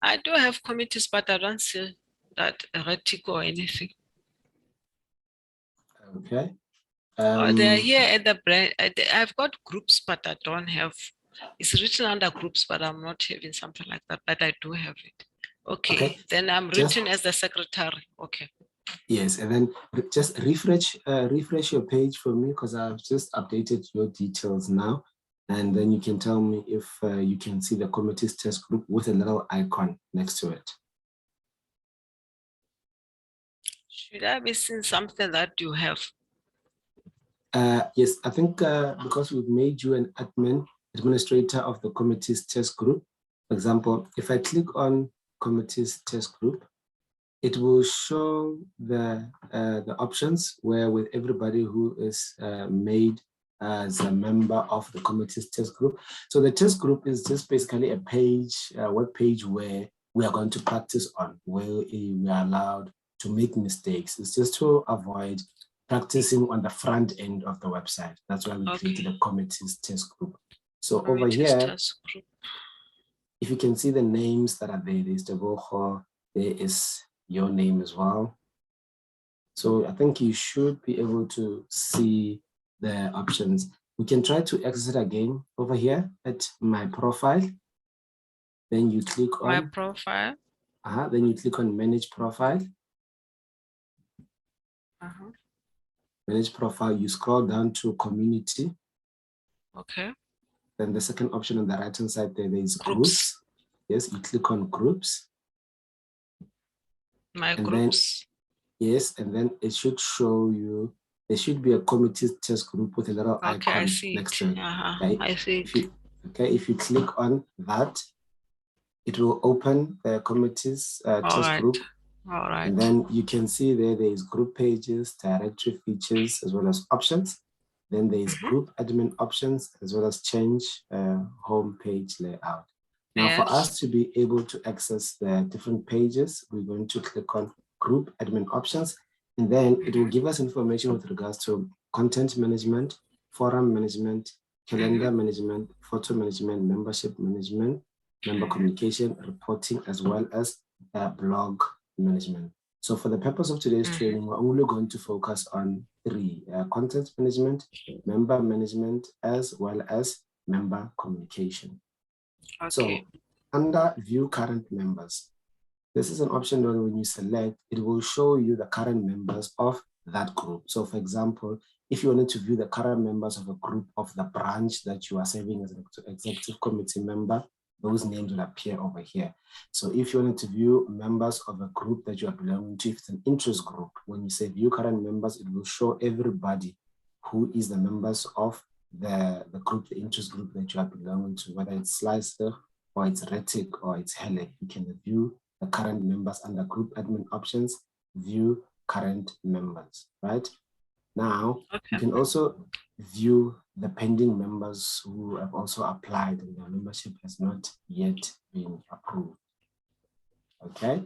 I do have committees, but I don't see that red tick or anything. Okay. They're here at the brand. I've got groups, but I don't have. It's written under groups, but I'm not having something like that. But I do have it. Okay. Then I'm written as the secretary. Okay. Yes, and then just refresh your page for me because I've just updated your details now. And then you can tell me if you can see the committee's test group with a little icon next to it. Should I be seeing something that you have? Yes, I think because we've made you an administrator of the committee's test group. For example, if I click on committee's test group, it will show the options where with everybody who is made as a member of the committee's test group. So the test group is just basically a page, a web page where we are going to practice on, where we are allowed to make mistakes. It's just to avoid practicing on the front end of the website. That's why we created a committee's test group. So over here, if you can see the names that are there, there's the Boho, there is your name as well. So I think you should be able to see the options. We can try to access it again over here at my profile. Then you click on my profile. Then you click on manage profile. Manage profile, you scroll down to community. Okay. Then the second option on the right hand side there is groups. Yes, you click on groups. My and groups. Then, yes, and then it should show you, there should be a committee test group with a little icon next to it. Okay? I see it. If you click on that, it will open the committee's test group. All right. And then you can see there is group pages, directory features, as well as options. Then there is group admin options, as well as change home page layout. Now, for us to be able to access the different pages, we're going to click on group admin options, and then it will give us information with regards to content management, forum management, calendar management, photo management, membership management, member communication, reporting, as well as blog management. So for the purpose of today's training, we're only going to focus on three: content management, member management, as well as member communication. Okay. So under view current members, this is an option where when you select, it will show you the current members of that group. So for example, if you wanted to view the current members of a group of the branch that you are serving as an executive committee member, those names will appear over here. So if you wanted to view members of a group that you are belonging to, if it's an interest group, when you say view current members, it will show everybody who is the members of the group, the interest group that you are belonging to, whether it's Slicer or it's Retic or it's Hele. You can view the current members under group admin options, view current members, right? Now, you can also view the pending members who have also applied and their membership has not yet been approved. Okay,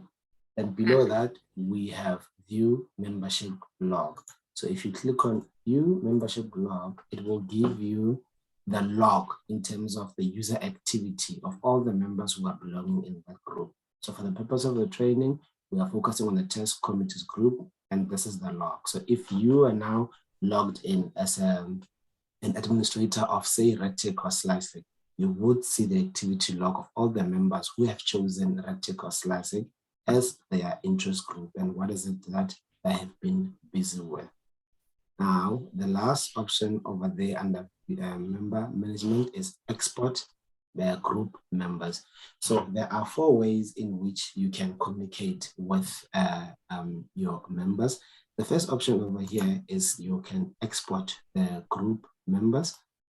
and below that, we have view membership log. So if you click on view membership log, it will give you the log in terms of the user activity of all the members who are belonging in that group. So for the purpose of the training, we are focusing on the test committees group, and this is the log. So if you are now logged in as an administrator of, say, Retic or Slicing, you would see the activity log of all the members who have chosen Retic or Slicing as their interest group and what is it that they have been busy with. Now, the last option over there under member management is export their group members. So there are 4 ways in which you can communicate with your members. The first option over here is you can export the group members.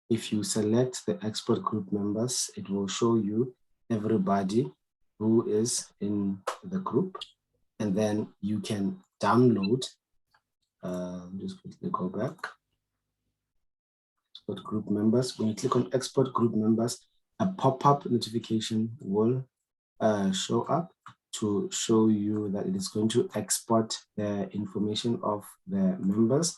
If you select the export group members, it will show you everybody who is in the group, and then you can download. Just quickly go back. Export group members. When you click on export group members, a pop-up notification will show up to show you that it is going to export the information of the members,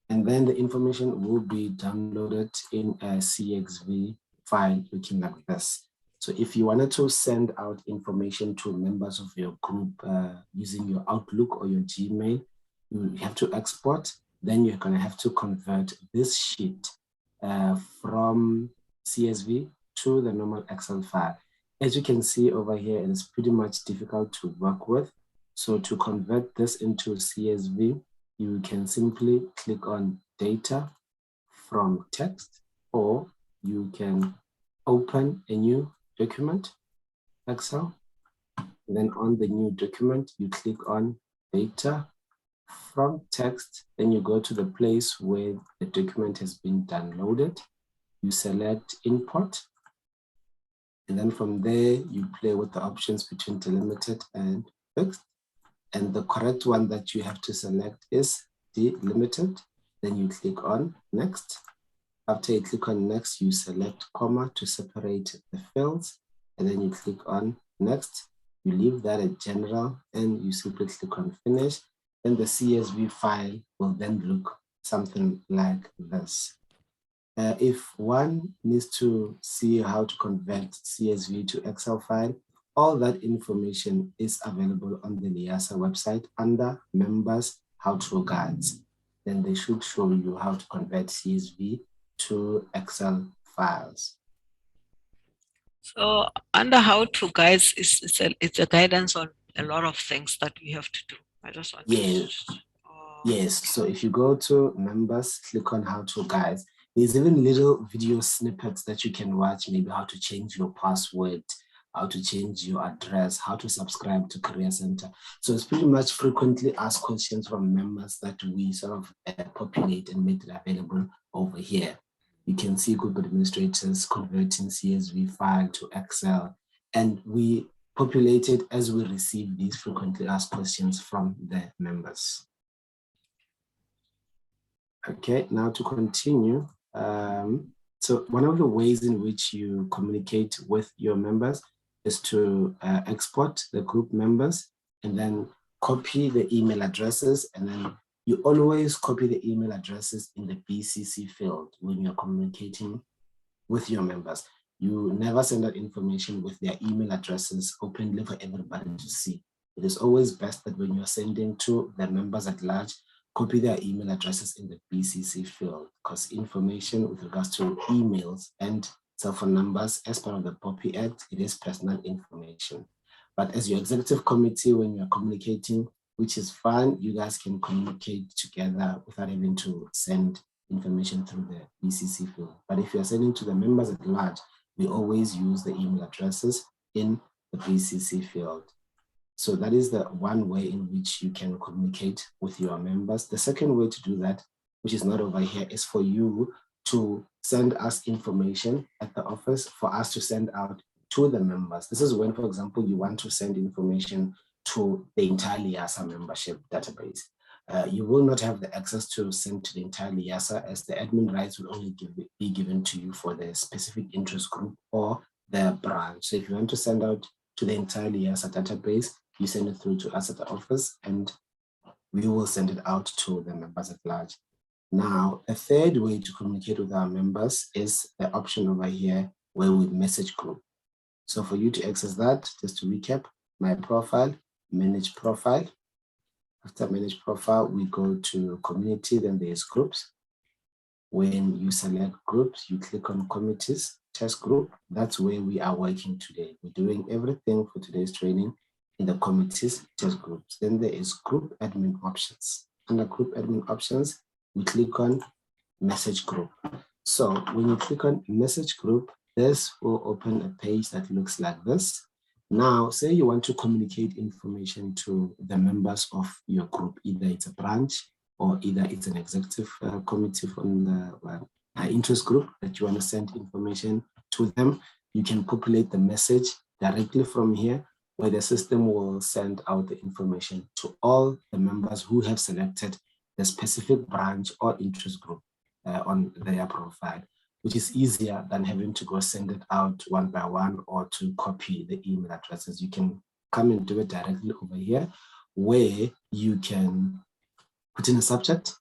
and then the information will be downloaded in a CSV file looking like this. So if you wanted to send out information to members of your group using your Outlook or your Gmail, you have to export. Then you're going to have to convert this sheet from CSV to the normal Excel file. As you can see over here, it is pretty much difficult to work with. So to convert this into CSV, you can simply click on data from text, or you can open a new document, Excel. And then on the new document, you click on data from text. Then you go to the place where the document has been downloaded. You select import. And then from there, you play with the options between delimited and fixed. And the correct one that you have to select is delimited. Then you click on next. After you click on next, you select comma to separate the fields. And then you click on next. You leave that at general and you simply click on finish. Then the CSV file will then look something like this. If one needs to see how to convert CSV to Excel file, all that information is available on the MyLIASA website under members how-to guides. Then they should show you how to convert CSV to Excel files. So under how-to guides, it's a guidance on a lot of things that we have to do. I just want Yes. to. Yes, so if you go to members, click on how-to guides. There's even little video snippets that you can watch, maybe how to change your password, how to change your address, how to subscribe to Career Center. So it's pretty much frequently asked questions from members that we sort of populate and make it available over here. You can see group administrators converting CSV file to Excel, and we populate it as we receive these frequently asked questions from the members. Okay, now to continue. So one of the ways in which you communicate with your members is to export the group members and then copy the email addresses, and then you always copy the email addresses in the BCC field when you're communicating with your members. You never send out information with their email addresses openly for everybody to see. It is always best that when you're sending to the members at large, copy their email addresses in the BCC field, because information with regards to emails and cell phone numbers as part of the POPI Act, it is personal information. But as your executive committee, when you're communicating, which is fine, you guys can communicate together without having to send information through the BCC field. But if you're sending to the members at large, we always use the email addresses in the BCC field. So that is the one way in which you can communicate with your members. The second way to do that, which is not over here, is for you to send us information at the office for us to send out to the members. This is when, for example, you want to send information to the entire MyLIASA membership database. You will not have the access to send to the entire MyLIASA, as the admin rights will only be given to you for the specific interest group or the branch. So if you want to send out to the entire MyLIASA database, you send it through to us at the office and we will send it out to the members at large. Now, a third way to communicate with our members is the option over here where we message group. So for you to access that, just to recap, my profile, manage profile. After manage profile, we go to community, then there's groups. When you select groups, you click on committees, test group. That's where we are working today. We're doing everything for today's training in the committees, test groups. Then there is group admin options. Under group admin options, we click on message group. So when you click on message group, this will open a page that looks like this. Now, say you want to communicate information to the members of your group, either it's a branch or either it's an executive committee from the interest group that you want to send information to them. You can populate the message directly from here, where the system will send out the information to all the members who have selected the specific branch or interest group on their profile, which is easier than having to go send it out one by one or to copy the email addresses. You can come and do it directly over here, where you can put in a subject.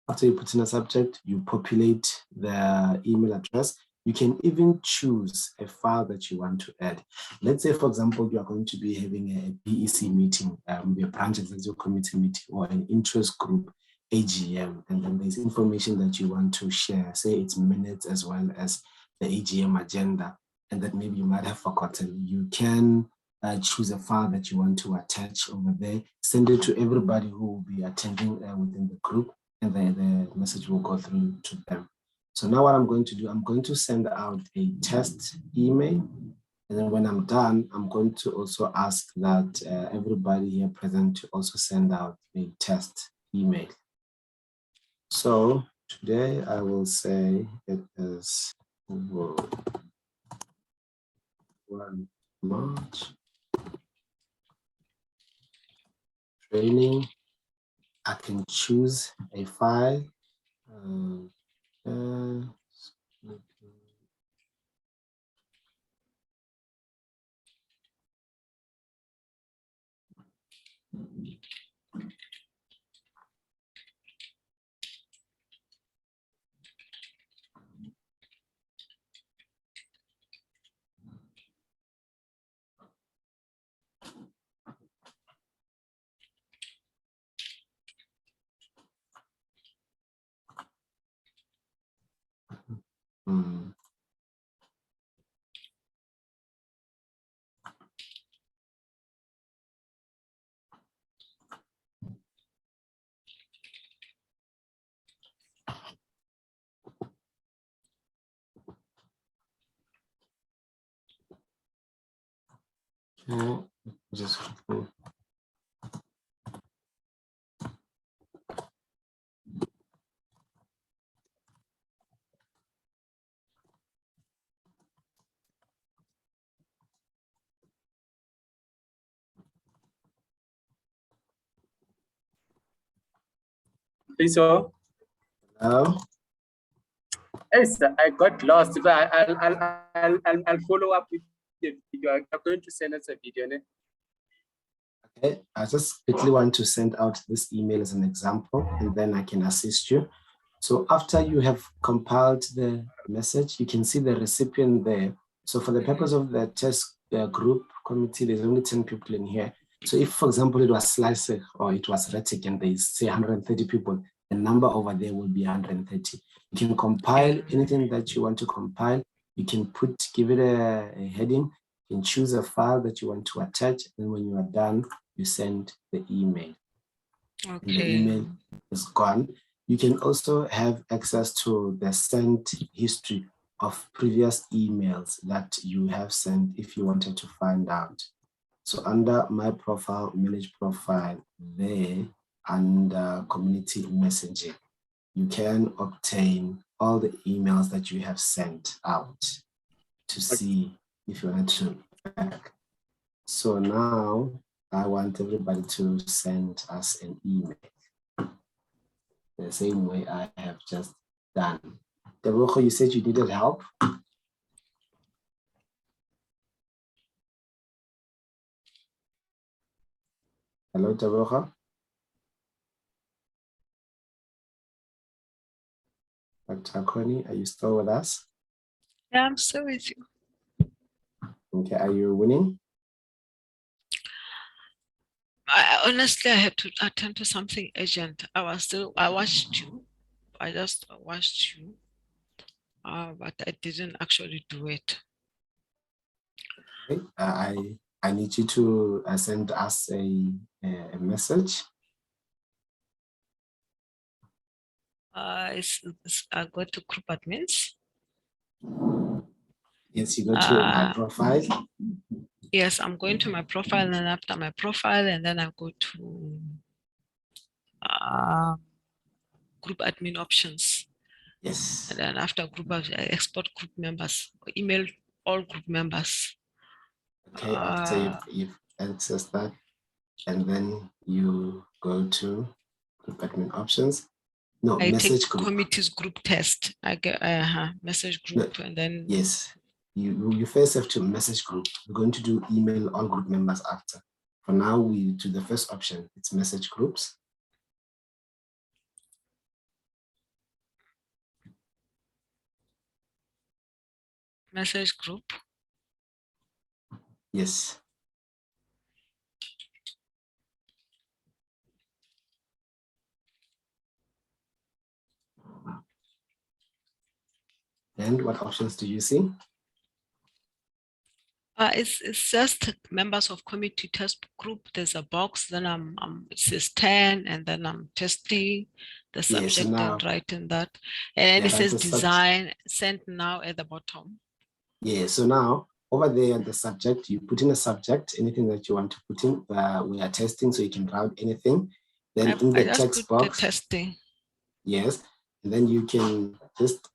After you put in a subject, you populate the email address. You can even choose a file that you want to add. Let's say, for example, you are going to be having a BEC meeting, a branch executive committee meeting, or an interest group AGM, and then there's information that you want to share. Say it's minutes as well as the AGM agenda, and that maybe you might have forgotten. You can choose a file that you want to attach over there, send it to everybody who will be attending within the group, and then the message will go through to them. So now what I'm going to do, I'm going to send out a test email. And then when I'm done, I'm going to also ask that everybody here present to also send out a test email. So today I will say it is 1 March training. I can choose a file. Just So, hello. yes, I got lost, but I'll follow up with the video. I'm going to send us a video. Ne? Okay, I just quickly want to send out this email as an example, and then I can assist you. So after you have compiled the message, you can see the recipient there. So for the purpose of the test group committee, there's only 10 people in here. So if, for example, it was Slicer or it was Retic and there's say 130 people, the number over there will be 130. You can compile anything that you want to compile. You can give it a heading. You can choose a file that you want to attach. And when you are done, you send the email. Okay. And the email is gone. You can also have access to the sent history of previous emails that you have sent if you wanted to find out. So under my profile, manage profile, there under community messaging, you can obtain all the emails that you have sent out to see if you wanted to back. So now I want everybody to send us an email the same way I have just done. Deborah, you said you needed help. Hello, Deborah. Dr. Akoni, are you still with us? Yeah, I'm still with you. Okay, are you winning? Honestly, I had to attend to something urgent. I watched you. I just watched you, but I didn't actually do it. Okay. I need you to send us a message. I go to group admins. Yes, you go to my profile. Yes, I'm going to my profile, and after my profile, and then I go to group admin options. Yes. And then after group, I export group members, email all group members. Okay, after you've accessed that, and then you go to group admin options. No, I message take group. committees group test. I get message group, and then yes, you first have to message group. We're going to do email all group members after. For now, we do the first option. It's message groups. message group. Yes. And what options do you see? It's just members of committee test group. There's a box. Then it says 10, and then I'm testing the subject and writing that. And it says design sent now at the bottom. Yeah. So now over there at the subject, you put in a subject, anything that you want to put in. We are testing, so you can write anything. Then in the text box, the testing. Yes, and then you can just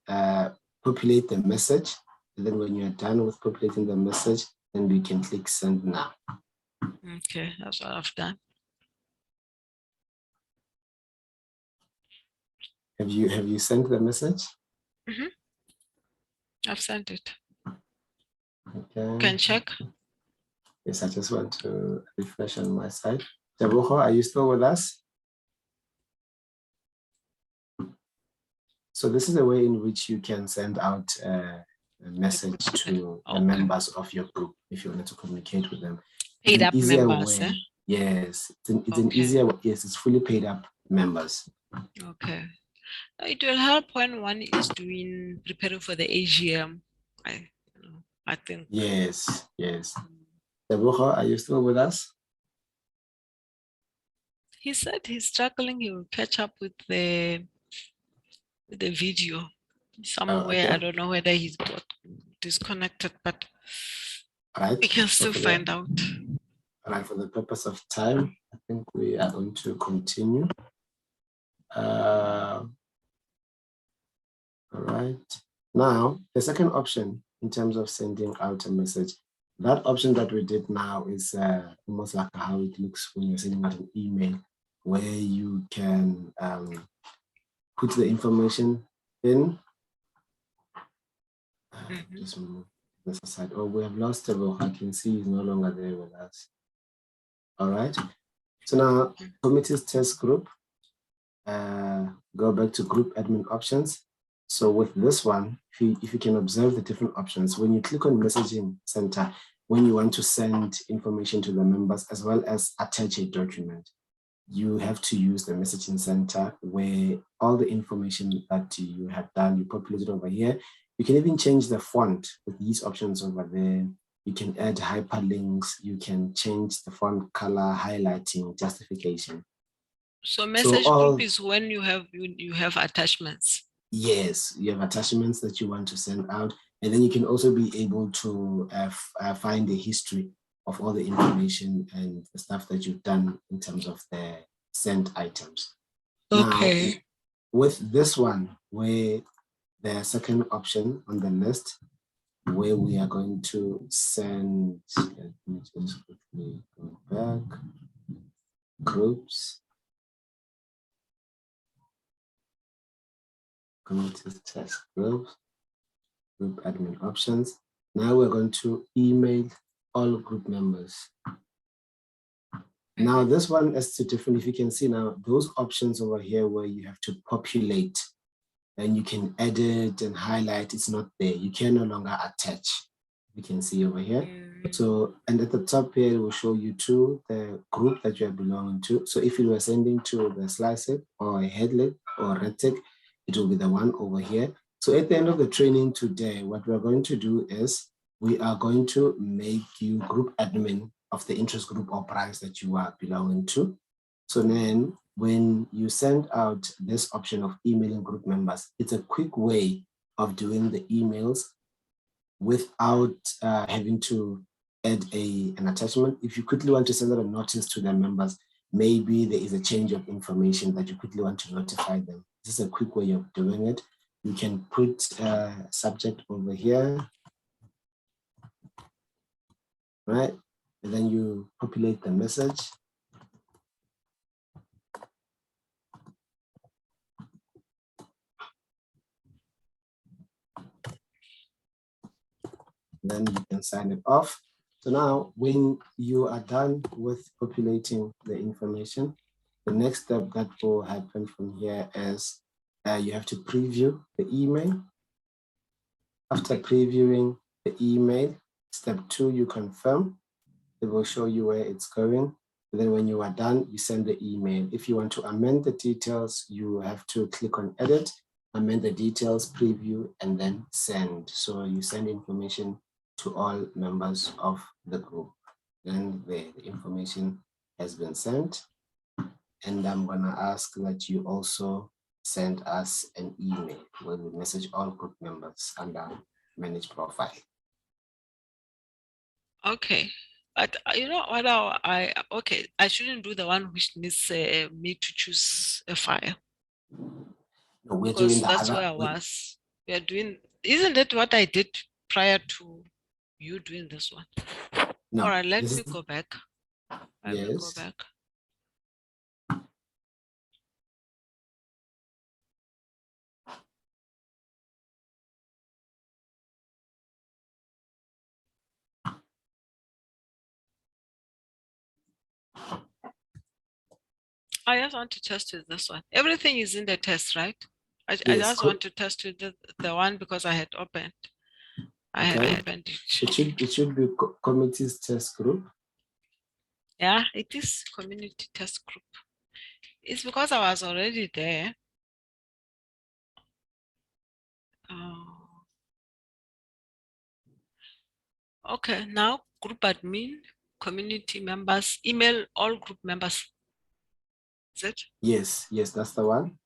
populate the message. And then when you're done with populating the message, then we can click send now. Okay, that's what I've done. Have you sent the message? I've sent it. Okay. You can check. Yes, I just want to refresh on my side. Teboho, are you still with us? So this is a way in which you can send out a message to the members of your group if you wanted to communicate with them. Paid up members, way. eh? Yes, it's an easier way. Yes, it's fully paid up members. Okay. It will help when one is preparing for the AGM. I think. Yes, yes. Teboho, are you still with us? He said he's struggling. He will catch up with the video somewhere. Okay. I don't know whether he's got disconnected, but right. we can still find out. All right, for the purpose of time, I think we are going to continue. All right. Now, the second option in terms of sending out a message, that option that we did now is almost like how it looks when you're sending out an email, where you can put the information in. Just move this aside. Oh, we have lost Tebo. I can see he's no longer there with us. All right. So now, committees test group. Go back to group admin options. So with this one, if you can observe the different options, when you click on messaging center, when you want to send information to the members as well as attach a document, you have to use the messaging center where all the information that you have done, you populate it over here. You can even change the font with these options over there. You can add hyperlinks. You can change the font color, highlighting, justification. So message group is when you have attachments. Yes, you have attachments that you want to send out, and then you can also be able to find the history of all the information and the stuff that you've done in terms of the sent items. Okay. Now, with this one, where the second option on the list, where we are going to send, let me just quickly go back, groups. Committees test group admin options. Now we're going to email all group members. Now this one is different. If you can see now, those options over here where you have to populate and you can edit and highlight, it's not there. You can no longer attach. You can see over here. So, and at the top here, it will show you to the group that you are belonging to. So if you were sending to the slicer or a headlet or a red tick, it will be the one over here. So at the end of the training today, what we're going to do is we are going to make you group admin of the interest group or branch that you are belonging to. So then when you send out this option of emailing group members, it's a quick way of doing the emails without having to add an attachment. If you quickly want to send out a notice to the members, maybe there is a change of information that you quickly want to notify them. This is a quick way of doing it. You can put a subject over here, right? And then you populate the message. Then you can sign it off. So now when you are done with populating the information, the next step that will happen from here is you have to preview the email. After previewing the email, step 2, you confirm. It will show you where it's going. And then when you are done, you send the email. If you want to amend the details, you have to click on edit, amend the details, preview, and then send. So you send information to all members of the group. Then the information has been sent. And I'm gonna ask that you also send us an email where we message all group members under manage profile. Okay. But you know what, I shouldn't do the one which needs me to choose a file. No, we're because doing that's where I was. We are doing, isn't that what I did prior to you doing this one? No, all right, let me go back. Let me go back. I just want to test with this one. Everything is in the test, right? I Yes, just want to test with the one because I had opened. I had opened it. It should be committees test group. Yeah, it is community test group. It's because I was already there. Oh. Okay, now group admin, community members, email all group members. Is it? Yes, that's the one.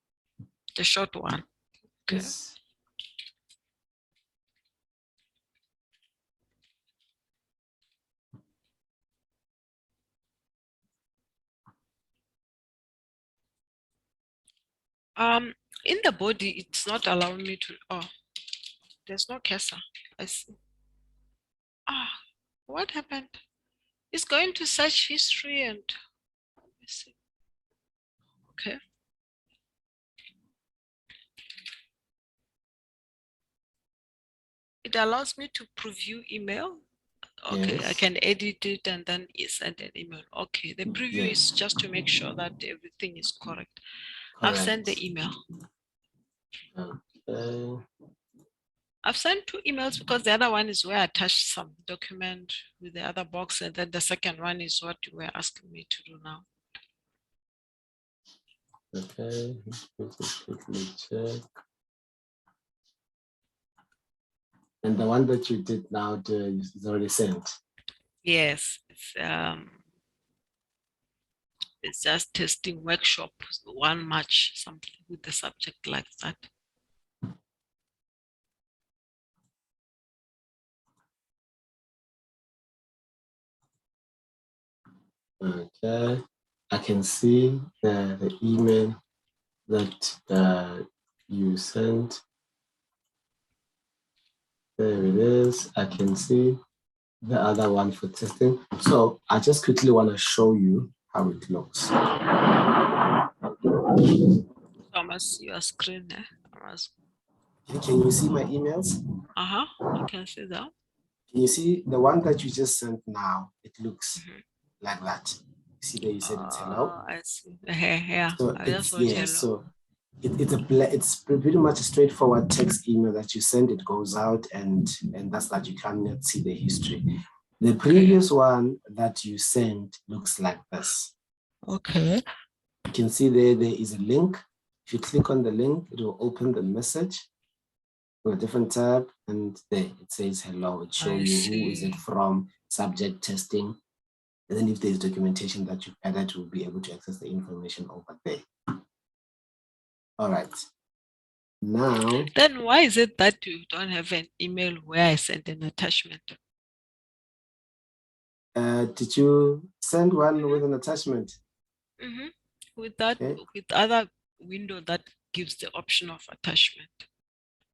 The short one. Okay. Yes. In the body, it's not allowing me to. Oh, there's no cursor. I see. What happened? It's going to search history and let me see. Okay. It allows me to preview email. Okay, Yes. I can edit it and then send an email. Okay, the preview is just to make sure that everything is correct. I've sent the email. Okay. I've sent 2 emails because the other one is where I attached some document with the other box, and then the second one is what you were asking me to do now. Okay, let's just quickly check. And the one that you did now is already sent. Yes, it's just testing workshop 1 March, something with the subject like that. Okay, I can see the email that you sent. There it is. I can see the other one for testing. So I just quickly want to show you how it looks. Thomas, your screen there. Can you see my emails? I can see that. Can you see the one that you just sent now? It looks like that. See there, you said it's hello. I see. Yeah. So I it's just wrote hello. So it's pretty much a straightforward text email that you send. It goes out, and that's that. You cannot see the history. The previous one that you sent looks like this. Okay. You can see there is a link. If you click on the link, it will open the message with a different tab, and there it says hello. It shows you who is it from, subject, testing, and then if there's documentation that you've added, you'll be able to access the information over there. All right. Now, then why is it that you don't have an email where I send an attachment? Did you send one with an attachment? With that, with other window that gives the option of attachment.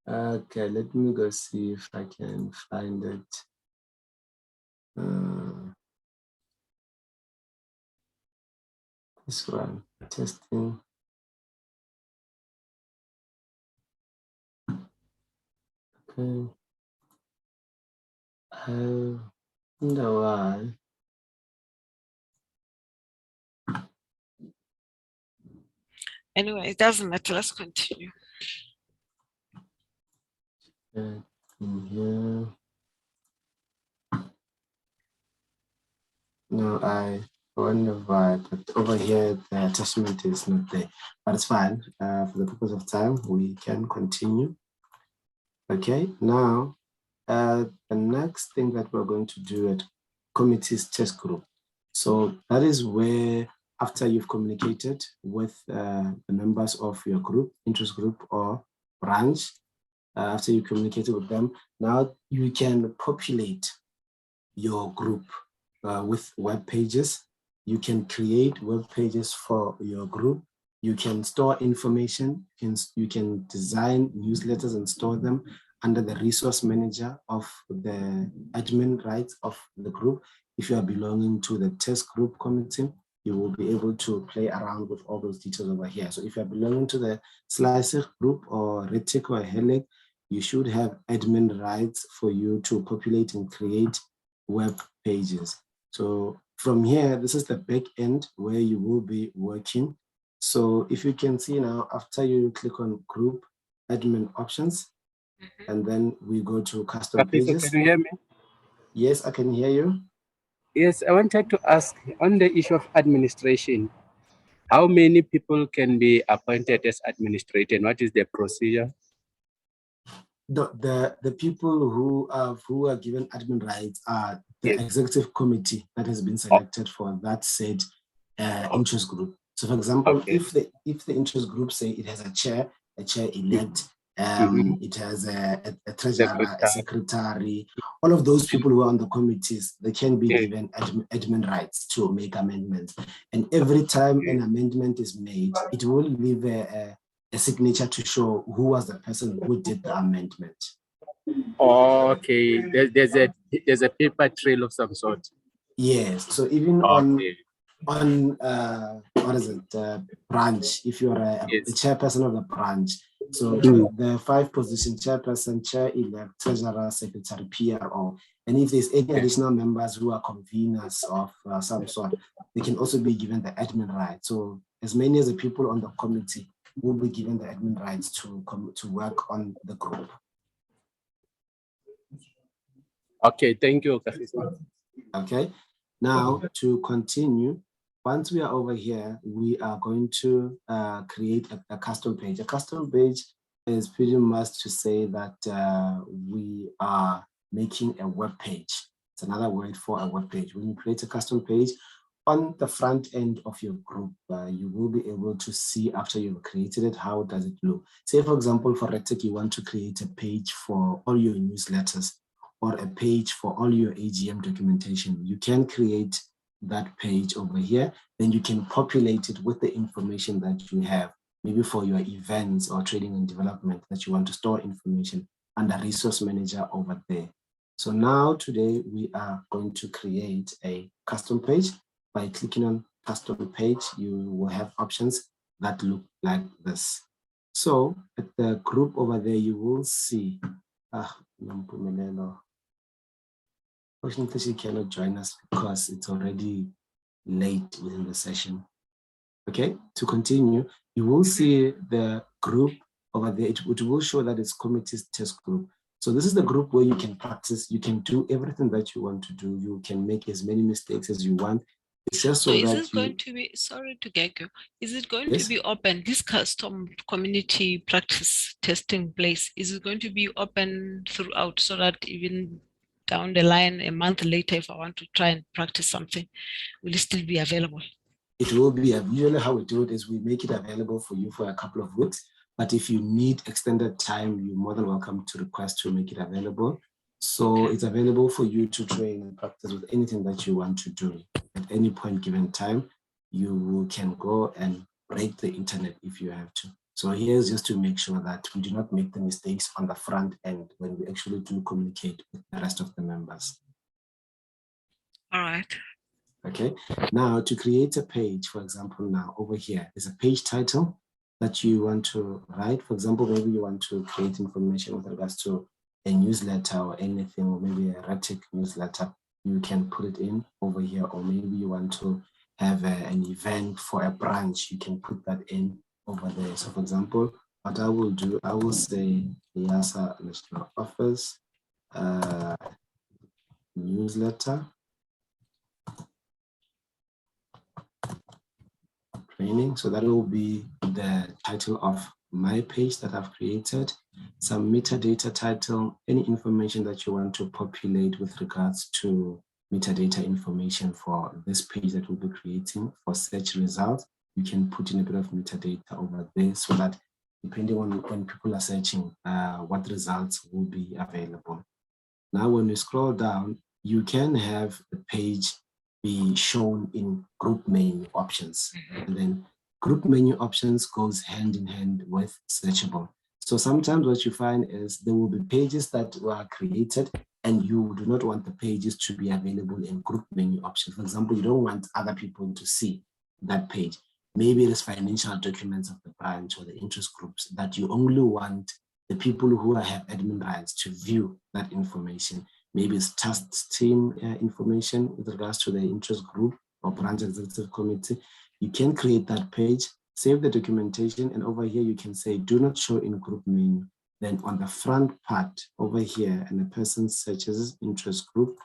Okay, let me go see if I can find it. This one, testing. Okay. I wonder why. Anyway, it doesn't matter. Let's continue. In here. No, I wonder why, but over here the attachment is not there. But it's fine. For the purpose of time, we can continue. Okay, now the next thing that we're going to do at committees test group. So that is where, after you've communicated with the members of your group, interest group or branch, after you communicated with them, now you can populate your group with web pages. You can create web pages for your group. You can store information. You can design newsletters and store them under the resource manager of the admin rights of the group. If you are belonging to the test group committee, you will be able to play around with all those details over here. So if you're belonging to the Slicer group or Retic or Helig, you should have admin rights for you to populate and create web pages. So from here, this is the back end where you will be working. So if you can see now, after you click on group admin options, and then we go to custom pages. Can you hear me? Yes, I can hear you. Yes, I wanted to ask on the issue of administration, how many people can be appointed as administrator and what is the procedure? The people who are given admin rights are the executive committee that has been selected for that said interest group. So for example, if the interest group say it has a chair elect, it has a treasurer, a secretary, all of those people who are on the committees, they can be given admin rights to make amendments. And every time an amendment is made, it will leave a signature to show who was the person who did the amendment. Okay, there's a paper trail of some sort. Yes, so even on what is it, branch, if you're a chairperson of the branch, so the 5 positions, chairperson, chair elect, treasurer, secretary, PRO, and if there's any additional members who are conveners of some sort, they can also be given the admin rights. So as many as the people on the committee will be given the admin rights to work on the group. Okay, thank you. Okay, now to continue, once we are over here, we are going to create a custom page. A custom page is pretty much to say that we are making a web page. It's another word for a web page. When you create a custom page, on the front end of your group, you will be able to see after you've created it, how does it look? Say, for example, for RedTech, you want to create a page for all your newsletters or a page for all your AGM documentation. You can create that page over here, then you can populate it with the information that you have, maybe for your events or training and development that you want to store information under Resource Manager over there. So now today we are going to create a custom page. By clicking on custom page, you will have options that look like this. So at the group over there, you will see, fortunately she cannot join us because it's already late within the session. Okay, to continue, you will see the group over there. It will show that it's committees test group. So this is the group where you can practice, you can do everything that you want to do. You can make as many mistakes as you want. It's just so is that it going to be, sorry to get you, is it going Yes? to be open, this custom community practice testing place, is it going to be open throughout so that even down the line, a month later, if I want to try and practice something, will it still be available? It will be. Usually how we do it is we make it available for you for a couple of weeks. But if you need extended time, you're more than welcome to request to make it available. So it's available for you to train and practice with anything that you want to do. At any point given time, you can go and break the internet if you have to. So here's just to make sure that we do not make the mistakes on the front end when we actually do communicate with the rest of the members. All right. Okay, now to create a page, for example, now over here is a page title that you want to write. For example, maybe you want to create information with regards to a newsletter or anything, or maybe a RedTech newsletter. You can put it in over here, or maybe you want to have an event for a branch. You can put that in over there. So for example, what I will do, I will say MyLIASA National Office newsletter training. So that will be the title of my page that I've created. Some metadata title, any information that you want to populate with regards to metadata information for this page that we'll be creating for search results. You can put in a bit of metadata over there so that depending on when people are searching, what results will be available. Now, when we scroll down, you can have the page be shown in group menu options. And then group menu options goes hand in hand with searchable. So sometimes what you find is there will be pages that were created and you do not want the pages to be available in group menu options. For example, you don't want other people to see that page. Maybe it is financial documents of the branch or the interest groups that you only want the people who have admin rights to view that information. maybe it's task team information with regards to the interest group or branch executive committee, you can create that page, save the documentation, and over here you can say do not show in group menu. Then on the front part over here, and the person searches interest group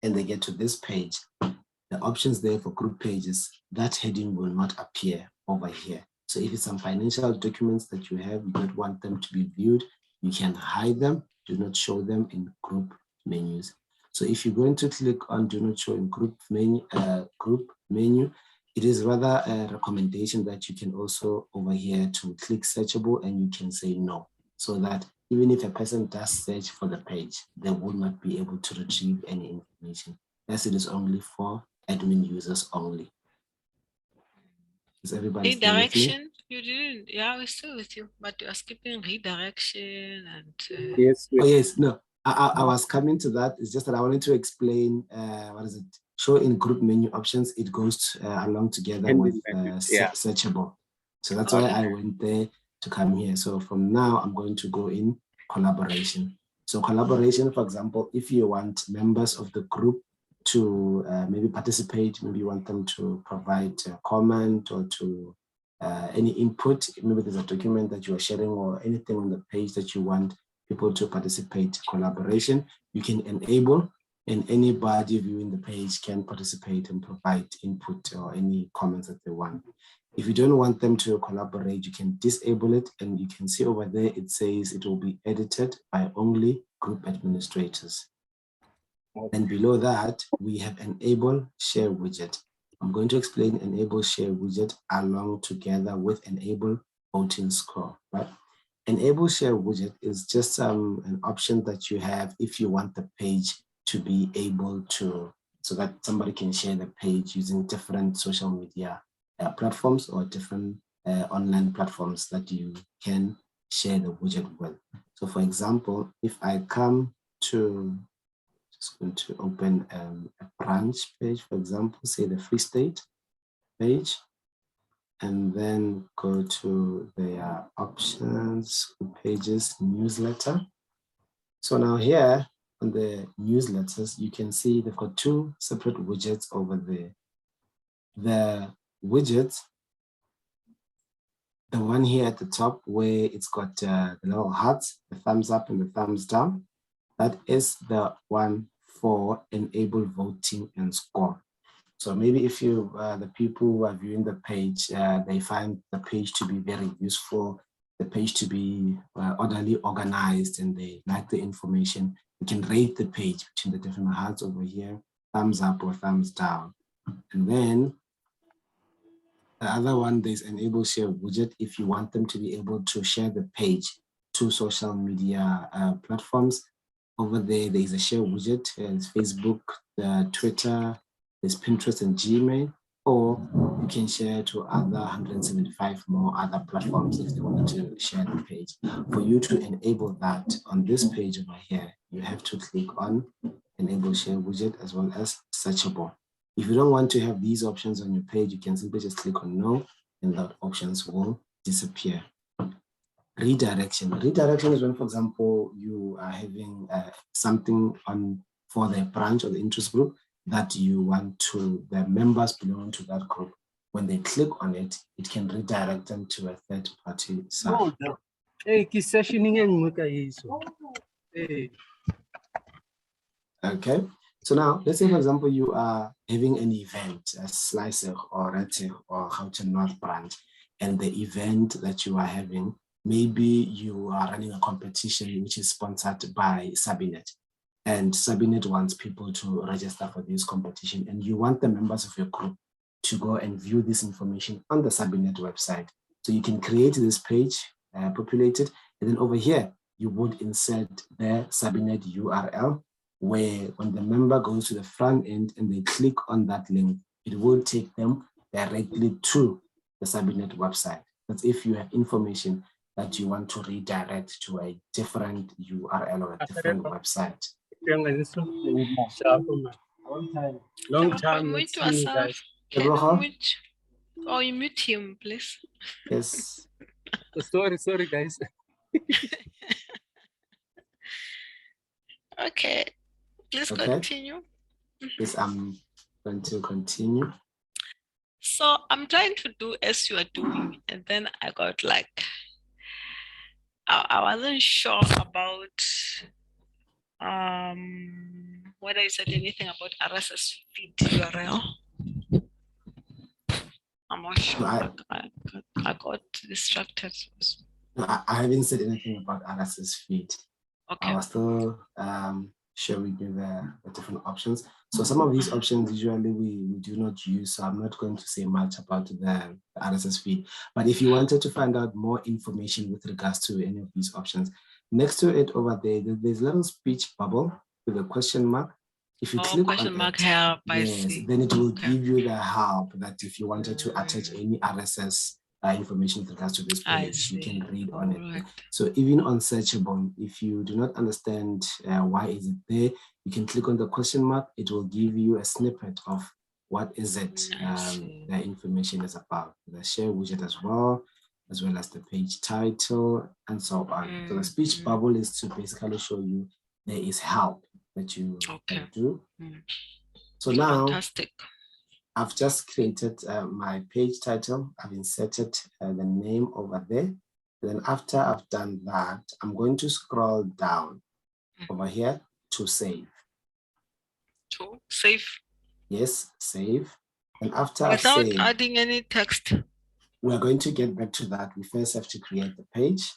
and they get to this page, the options there for group pages, that heading will not appear over here. So if it's some financial documents that you have, you don't want them to be viewed, you can hide them, do not show them in group menus. So if you're going to click on do not show in group menu, it is rather a recommendation that you can also over here to click searchable and you can say no, so that even if a person does search for the page, they will not be able to retrieve any information, as it is only for admin users only. Is everybody still with me? Redirection, you didn't. Yeah, we're still with you, but you are skipping redirection and. Yes. Oh yes, no. I was coming to that. It's just that I wanted to explain what is it? Show in group menu options. It goes along together with searchable. So that's why I went there to come here. So from now, I'm going to go in collaboration. So collaboration, for example, if you want members of the group to maybe participate, maybe you want them to provide a comment or to any input, maybe there's a document that you are sharing or anything on the page that you want people to participate, collaboration, you can enable, and anybody viewing the page can participate and provide input or any comments that they want. If you don't want them to collaborate, you can disable it, and you can see over there, it says it will be edited by only group administrators. And below that, we have enable share widget. I'm going to explain enable share widget along together with enable voting score, right? Enable share widget is just an option that you have if you want the page to be able to, so that somebody can share the page using different social media platforms or different online platforms that you can share the widget with. So for example, if I come to, just going to open a branch page, for example, say the Free State page, and then go to their options, pages, newsletter. So now here on the newsletters, you can see they've got two separate widgets over there. The widget, the one here at the top where it's got the little hearts, the thumbs up and the thumbs down, that is the one for enable voting and score. So maybe if you, the people who are viewing the page, they find the page to be very useful, the page to be orderly organized, and they like the information, you can rate the page between the different hearts over here, thumbs up or thumbs down. And then the other one, there's enable share widget if you want them to be able to share the page to social media platforms. Over there, there's a share widget, it's Facebook, Twitter, there's Pinterest and Gmail, or you can share to other 175 more other platforms if they want to share the page. For you to enable that on this page over here, you have to click on enable share widget as well as searchable. If you don't want to have these options on your page, you can simply just click on no, and that options will disappear. Redirection. Redirection is when, for example, you are having something on for the branch or the interest group that you want to, the members belonging to that group, when they click on it, it can redirect them to a third-party site. Okay, so now let's say, for example, you are having an event, a Slicer or Rete or Gauteng North branch, and the event that you are having, maybe you are running a competition which is sponsored by Sabinet, and Sabinet wants people to register for this competition, and you want the members of your group to go and view this information on the Sabinet website. So you can create this page, populate it, and then over here, you would insert the Sabinet URL, where when the member goes to the front end and they click on that link, it will take them directly to the Sabinet website. That's if you have information that you want to redirect to a different URL or a different website. Long time. Mute yourself. Can you mute? Or you mute him, please. Yes. Sorry, guys. Okay. Please Okay. continue. Yes, I'm going to continue. So I'm trying to do as you are doing, and then I got like, I wasn't sure about whether you said anything about RSS feed URL. I'm not sure. No, I got distracted. no, I haven't said anything about RSS feed. Okay. I was still showing you the different options. So some of these options usually we do not use, so I'm not going to say much about the RSS feed. But if you wanted to find out more information with regards to any of these options, next to it over there, there's a little speech bubble with a question mark. If you click question on mark it, help, yes, then it will give you the help that if you wanted to attach any RSS information with regards to this page, you can read on it. So even on searchable, if you do not understand why is it there, you can click on the question mark. It will give you a snippet of what is it the information is about. The share widget as well as the page title and so on. So the speech bubble is to basically show you there is help that you can do. So now, fantastic. I've just created my page title. I've inserted the name over there. Then after I've done that, I'm going to scroll down over here to save. To save? Yes, save. And after Without I've saved, adding any text? we're going to get back to that. We first have to create the page.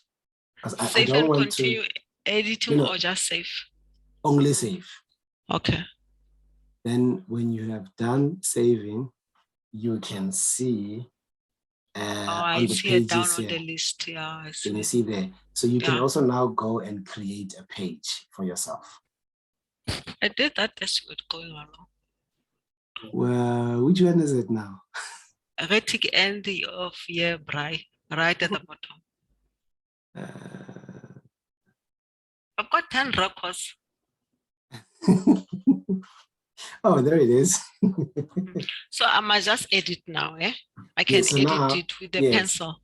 Because I don't and want continue to editing or just save? Only save. Okay. Then when you have done saving, you can see I see it down on the list. Yeah, I see. Can you see there? So you can also now go and create a page for yourself. I did that as you were going along. Well, which one is it now? Retic end of year right at the bottom. I've got 10 records. Oh, there it is. So I must just edit now, eh? I can edit now, it with the pencil.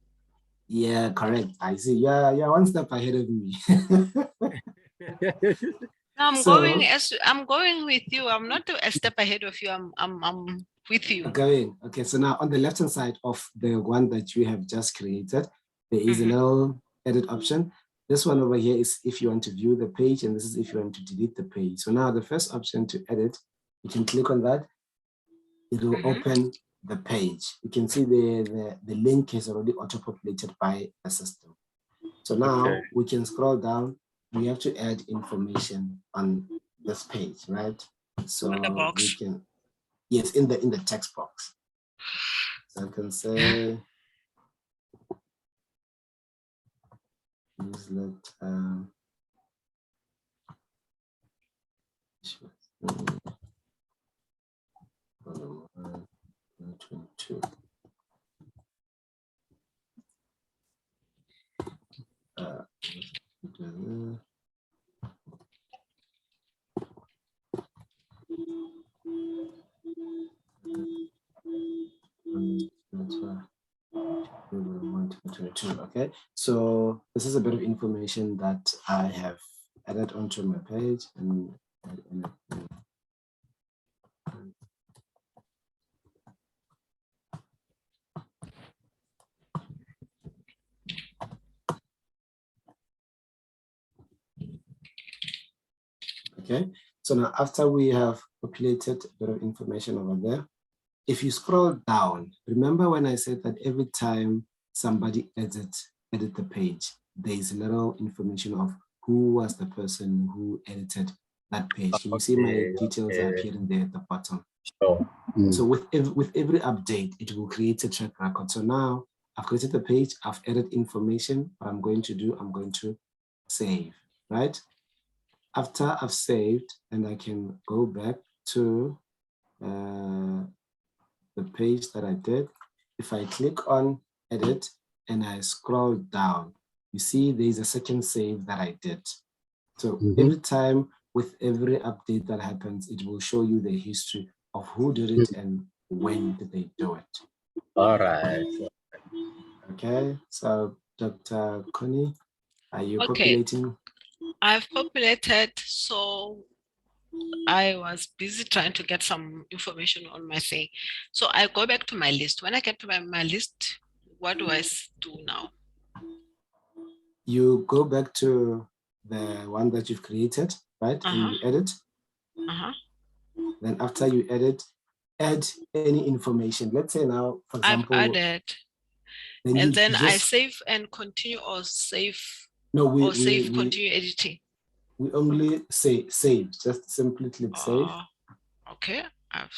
Yeah, correct. I see. Yeah, one step ahead of me. I'm going with you. I'm not a step ahead of you. I'm with you. Okay, so now on the left hand side of the one that you have just created, there is a little edit option. This one over here is if you want to view the page, and this is if you want to delete the page. So now the first option to edit, you can click on that. It will open the page. You can see the link is already auto-populated by the system. So now we can scroll down. We have to add information on this page, right? So in the box. we can, yes, in the text box. So I can say newslet. 22. Okay, so this is a bit of information that I have added onto my page and okay, so now after we have populated a bit of information over there, if you scroll down, remember when I said that every time somebody edit the page, there is a little information of who was the person who edited that page. Can you see my details are appearing there at the bottom? So with every update, it will create a track record. So now I've created the page, I've added information. What I'm going to do, I'm going to save, right? After I've saved, and I can go back to the page that I did. If I click on edit and I scroll down, you see there's a second save that I did. So every time with every update that happens, it will show you the history of who did it and when did they do it. All right. Okay, so Dr. Connie, are you populating? I've populated, so I was busy trying to get some information on my thing. So I go back to my list. When I get to my list, what do I do now? You go back to the one that you've created, right? And you edit. Then after you edit, add any information. Let's say now, for example, I've added. And then I save and continue, or save. No, we continue editing. We only say save. Just simply click save. Okay, I've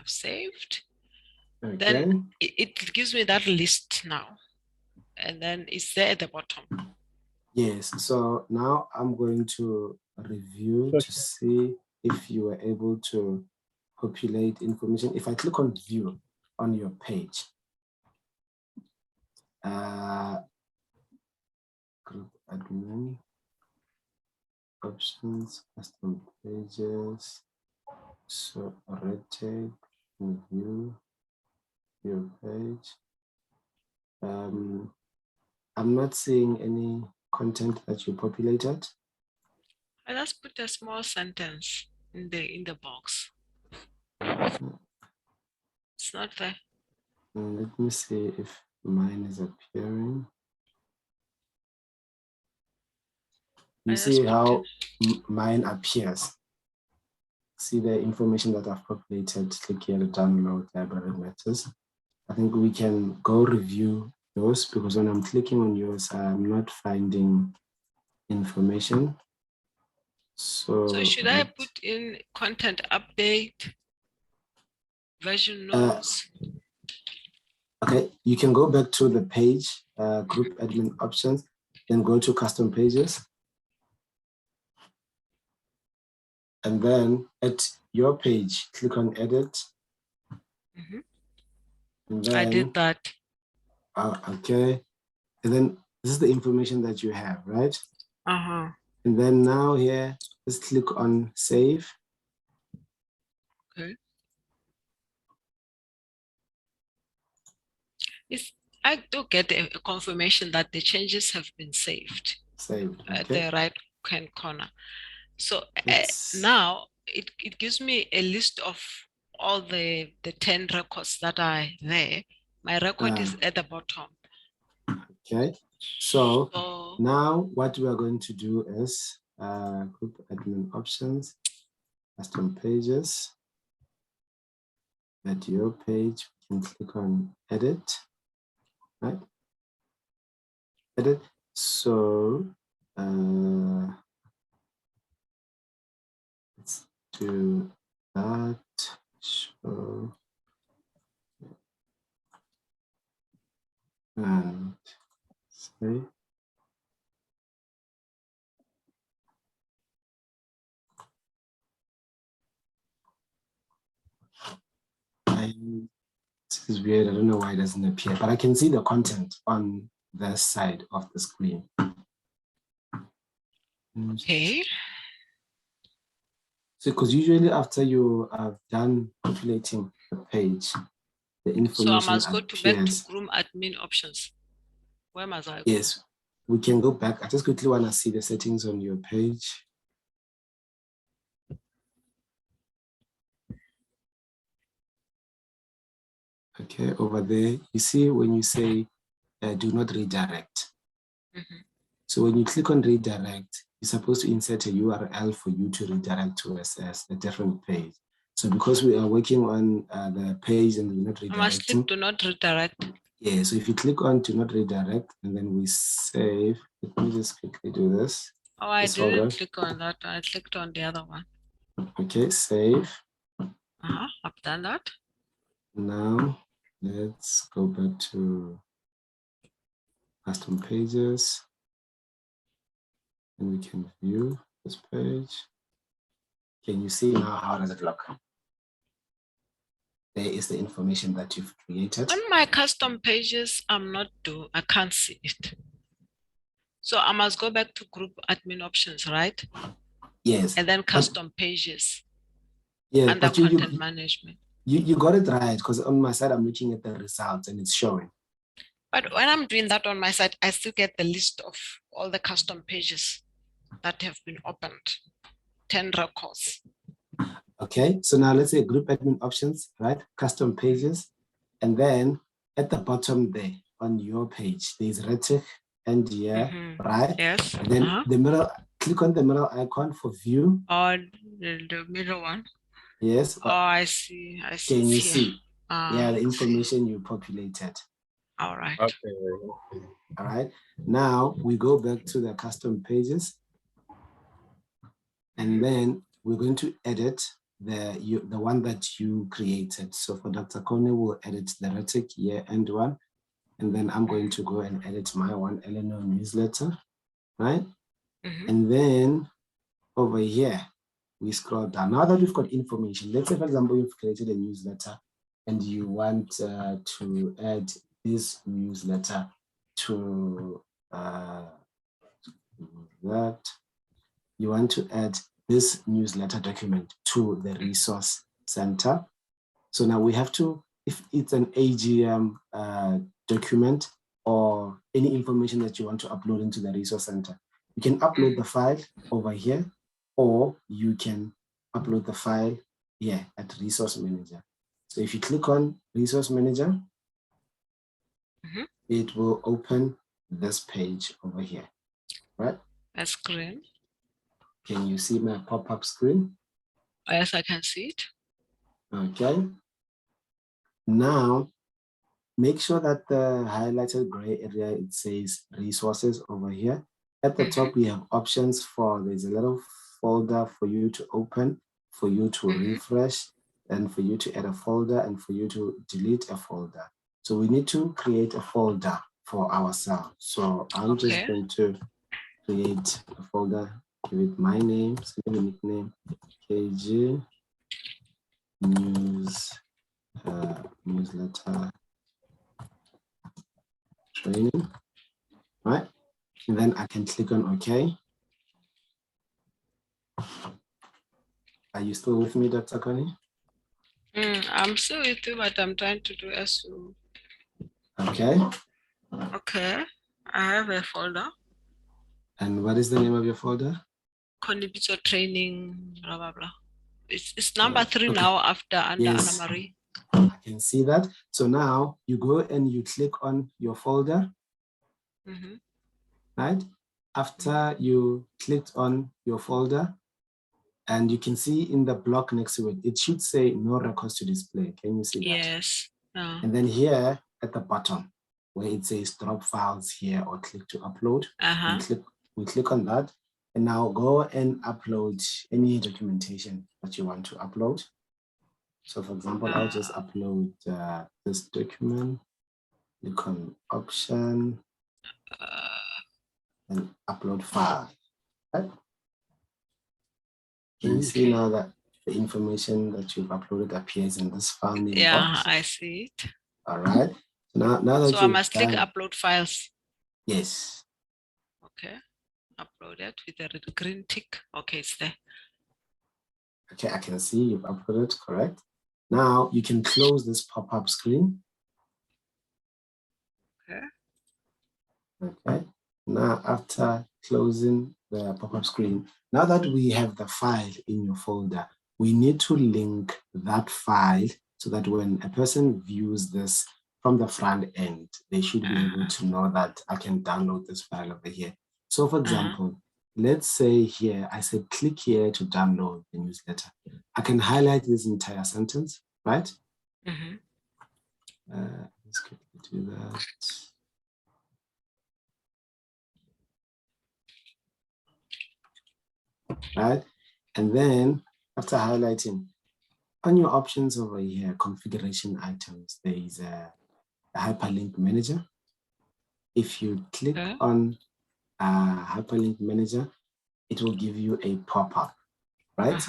saved. Okay. Then it gives me that list now, and then it's there at the bottom. Yes. So now I'm going to review to see if you were able to populate information. If I click on view on your page, group admin, options, custom pages, so red tape, view your page. I'm not seeing any content that you populated. I just put a small sentence in the box. It's not there. Let me see if mine is appearing. You see how mine appears. See the information that I've populated. Click here to download library matters. I think we can go review yours, because when I'm clicking on yours, I'm not finding information. So should I put in content update, version notes? Okay, you can go back to the page, group admin options, then go to custom pages. And then at your page, click on edit. And then, I did that. Okay. And then this is the information that you have, right? And then now here, just click on save. Okay. I do get a confirmation that the changes have been saved. Saved. Okay. At the right-hand corner. So now it gives me a list of all the 10 records that are there. My record is at the bottom. Okay. So now what we are going to do is group admin options, custom pages. At your page, we can click on edit, right? Edit. So let's do that. Show and say. This is weird. I don't know why it doesn't appear, but I can see the content on the side of the screen. Okay. So, because usually after you have done populating the page, the information So I must go appears. back to group admin options. Where must I go? Yes, we can go back. I just quickly want to see the settings on your page. Okay, over there, you see when you say do not redirect. So when you click on redirect, you're supposed to insert a URL for you to redirect to a different page. So because we are working on the page and we're not redirecting. I must click do not redirect. Yeah, so if you click on do not redirect and then we save, let me just quickly do this. Oh, I didn't click on that. I clicked on the other one. Okay, save. I've done that. Now let's go back to custom pages. And we can view this page. Can you see now how does it look? There is the information that you've created. On my custom pages, I can't see it. So I must go back to group admin options, right? Yes. And then custom pages. Yeah, under content management. You got it right, because on my side, I'm looking at the results and it's showing. But when I'm doing that on my side, I still get the list of all the custom pages that have been opened 10 records. Okay, so now let's say group admin options, right? Custom pages. And then at the bottom there on your page, there's rhetoric and right? Yes. And then the middle, click on the middle icon for view. Oh, the middle one. Yes. Oh, I see. I see. Can you It's here. see? Yeah, the information you populated. All right. Okay. All right. Now we go back to the custom pages. And then we're going to edit the one that you created. So for Dr. Kone, we'll edit the rhetoric year-end one. And then I'm going to go and edit my one, Eleanor newsletter, right? And then over here, we scroll down. Now that we've got information, let's say, for example, you've created a newsletter and you want to add this newsletter to that. You want to add this newsletter document to the resource center. So now we have to, if it's an AGM document or any information that you want to upload into the resource center, you can upload the file over here, or you can upload the file here at Resource Manager. So if you click on Resource Manager, it will open this page over here, right? That's green. Can you see my pop-up screen? Yes, I can see it. Okay. Now, make sure that the highlighted gray area, it says resources over here. At the top, we have options for, there's a little folder for you to open, for you to refresh, and for you to add a folder, and for you to delete a folder. So we need to create a folder for ourselves. So I'm just going to create a folder, give it my name, give it a nickname, KG News newsletter training, right? And then I can click on OK. Are you still with me, Dr. Connie? I'm still with you, but I'm trying to do as you. Okay. Okay. I have a folder. And what is the name of your folder? Contributor training, blah, blah, blah. It's number 3 now after under Anna Marie. I can see that. So now you go and you click on your folder, right? After you clicked on your folder, and you can see in the block next to it, it should say no records to display. Can you see that? Yes. And then here at the bottom, where it says drop files here or click to upload, we click on that. And now go and upload any documentation that you want to upload. So for example, I'll just upload this document, click on option, and upload file. Right? Can you see now that the information that you've uploaded appears in this file name box? Yeah, I see it. All right. Now that so I must click upload files. Yes. Okay. Upload it with the green tick. Okay, it's there. Okay, I can see you've uploaded, correct. Now you can close this pop-up screen. Okay. Now after closing the pop-up screen, now that we have the file in your folder, we need to link that file so that when a person views this from the front end, they should be able to know that I can download this file over here. So for example, let's say here, I said, click here to download the newsletter. I can highlight this entire sentence, right? Let's quickly do that. Right? And then after highlighting, on your options over here, configuration items, there is a hyperlink manager. If you click on hyperlink manager, it will give you a pop-up, right?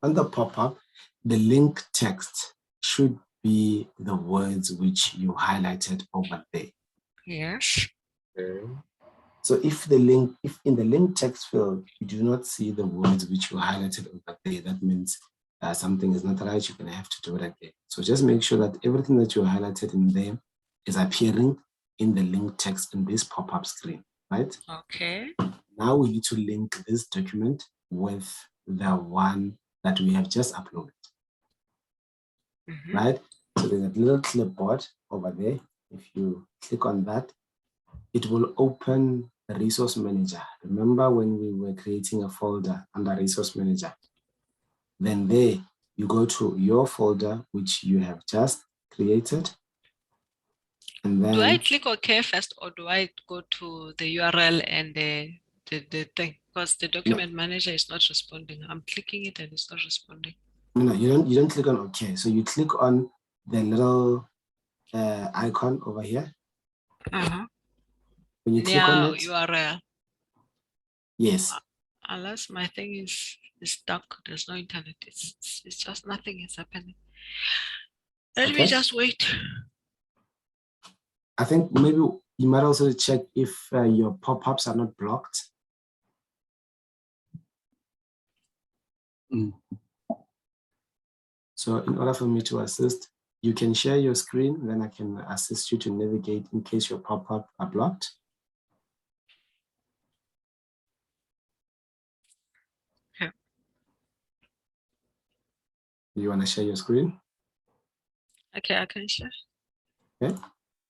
On the pop-up, the link text should be the words which you highlighted over there. Yes. So if in the link text field, you do not see the words which you highlighted over there, that means something is not right, you're gonna have to do it again. So just make sure that everything that you highlighted in there is appearing in the link text in this pop-up screen, right? Okay. Now we need to link this document with the one that we have just uploaded, right? So there's a little clipboard over there. If you click on that, it will open the resource manager. Remember when we were creating a folder under resource manager? Then there you go to your folder, which you have just created. And then do I click OK first, or do I go to the URL and the thing? Because the document manager is not responding. I'm clicking it and it's not responding. No, you don't click on OK. So you click on the little icon over here. When you click on it, URL. yes. Unless my thing is stuck, there's no internet. It's just nothing is happening. Let me just wait. I think maybe you might also check if your pop-ups are not blocked. So in order for me to assist, you can share your screen, then I can assist you to navigate in case your pop-up are blocked. Okay. You want to share your screen? Okay, I can share. Okay.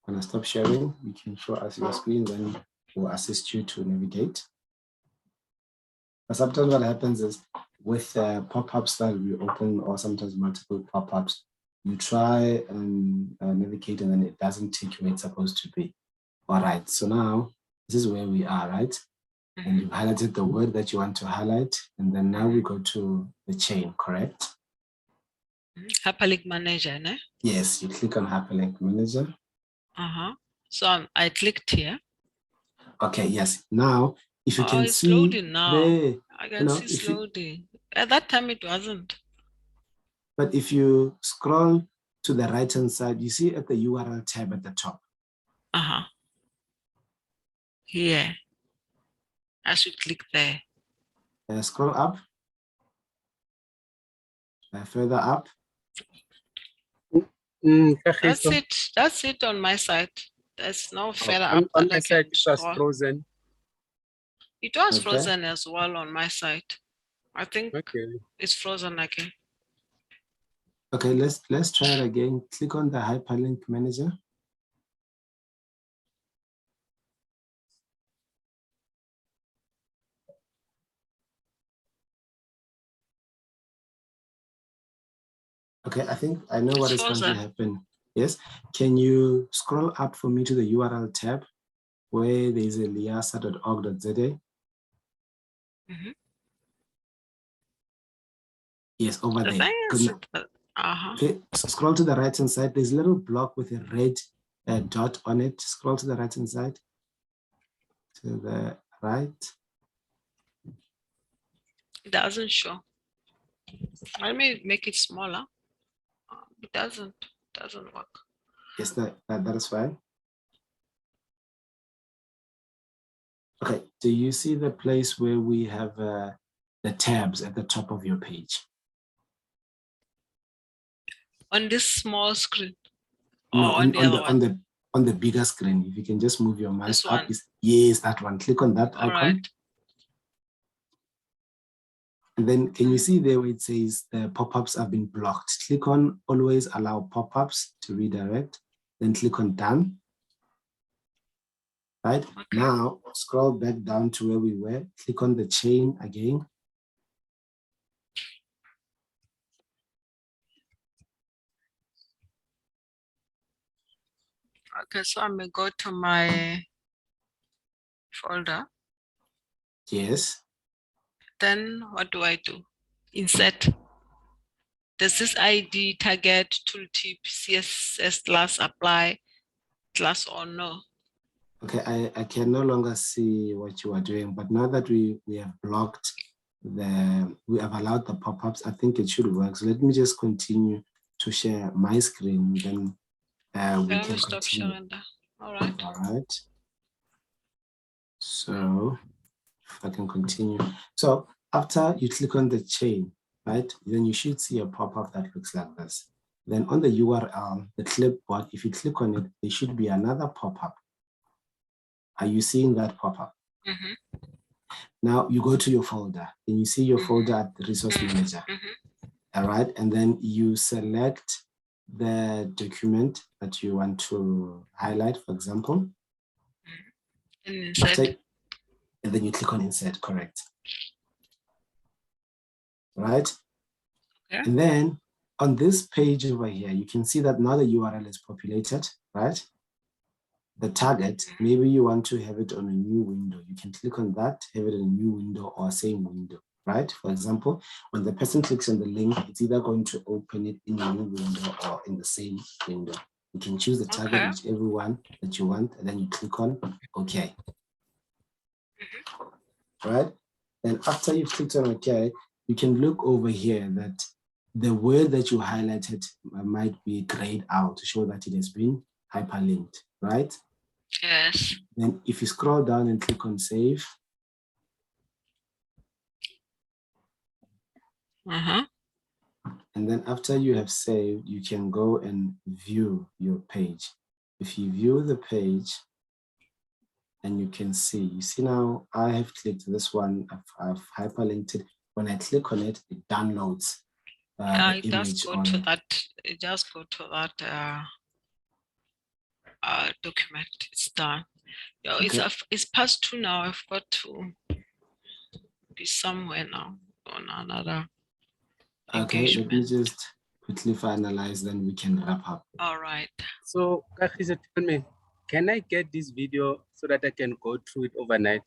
When I stop sharing, you can show us your screen, then we'll assist you to navigate. But sometimes what happens is with pop-ups that we open, or sometimes multiple pop-ups, you try and navigate and then it doesn't take you where it's supposed to be. All right, so now this is where we are, right? And you've highlighted the word that you want to highlight, and then now we go to the chain, correct? Hyperlink manager, ne? Yes, you click on hyperlink manager. So I clicked here. Okay, yes. Now, if you can it's see loading now. there, I can see it's loading. At that time it wasn't. But if you scroll to the right-hand side, you see at the URL tab at the top. Here. I should click there. Scroll up. Further up. That's it. That's it on my side. There's no further up. On my side, it was frozen. It was frozen as well on my side. I think it's frozen again. Okay, let's try it again. Click on the hyperlink manager. Okay, I think I know what is going to happen. Yes, can you scroll up for me to the URL tab where there is a liasa.org.za? Yes, over there. Okay, so scroll to the right hand side. There's a little block with a red dot on it. Scroll to the right hand side. To the right. It doesn't show. Let me make it smaller. It doesn't work. Yes, that is fine. Okay, do you see the place where we have the tabs at the top of your page? On this small screen? No, on the bigger screen. If you can just move your mouse up. Yes, that one. Click on that icon. Right. And then can you see there where it says the pop-ups have been blocked? Click on always allow pop-ups to redirect. Then click on done. Right, now scroll back down to where we were. Click on the chain again. Okay, so I'm going to go to my folder. Yes. Then what do I do? Insert. Does this ID, target, tooltip, CSS class apply class or no? Okay, I can no longer see what you are doing, but now that we have blocked we have allowed the pop-ups, I think it should work. So let me just continue to share my screen, then we can stop sharing that. All right. All right. So if I can continue. So after you click on the chain, right, then you should see a pop-up that looks like this. Then on the URL, the clipboard, if you click on it, there should be another pop-up. Are you seeing that pop-up? Now you go to your folder and you see your folder at the resource manager. All right. And then you select the document that you want to highlight, for example. And then you click on insert, correct. Right. Okay. And then on this page over here, you can see that now the URL is populated, right? The target, maybe you want to have it on a new window. You can click on that, have it in a new window or same window, right? For example, when the person clicks on the link, it's either going to open it in a new window or in the same window. You can choose the target, whichever one that you want, and then you click on OK. Right? And after you've clicked on OK, you can look over here that the word that you highlighted might be grayed out to show that it has been hyperlinked, right? Yes. Then if you scroll down and click on save. And then after you have saved, you can go and view your page. If you view the page, and you can see, now I have clicked this one, I've hyperlinked it. When I click on it, it downloads the it image does go on to it. that. It does go to that document. It's done. Yeah, Okay. it's past 2 now. I've got to be somewhere now on another Okay, let me engagement. just quickly finalize, then we can wrap up. All right. So, Kagiso, tell me, can I get this video so that I can go through it overnight?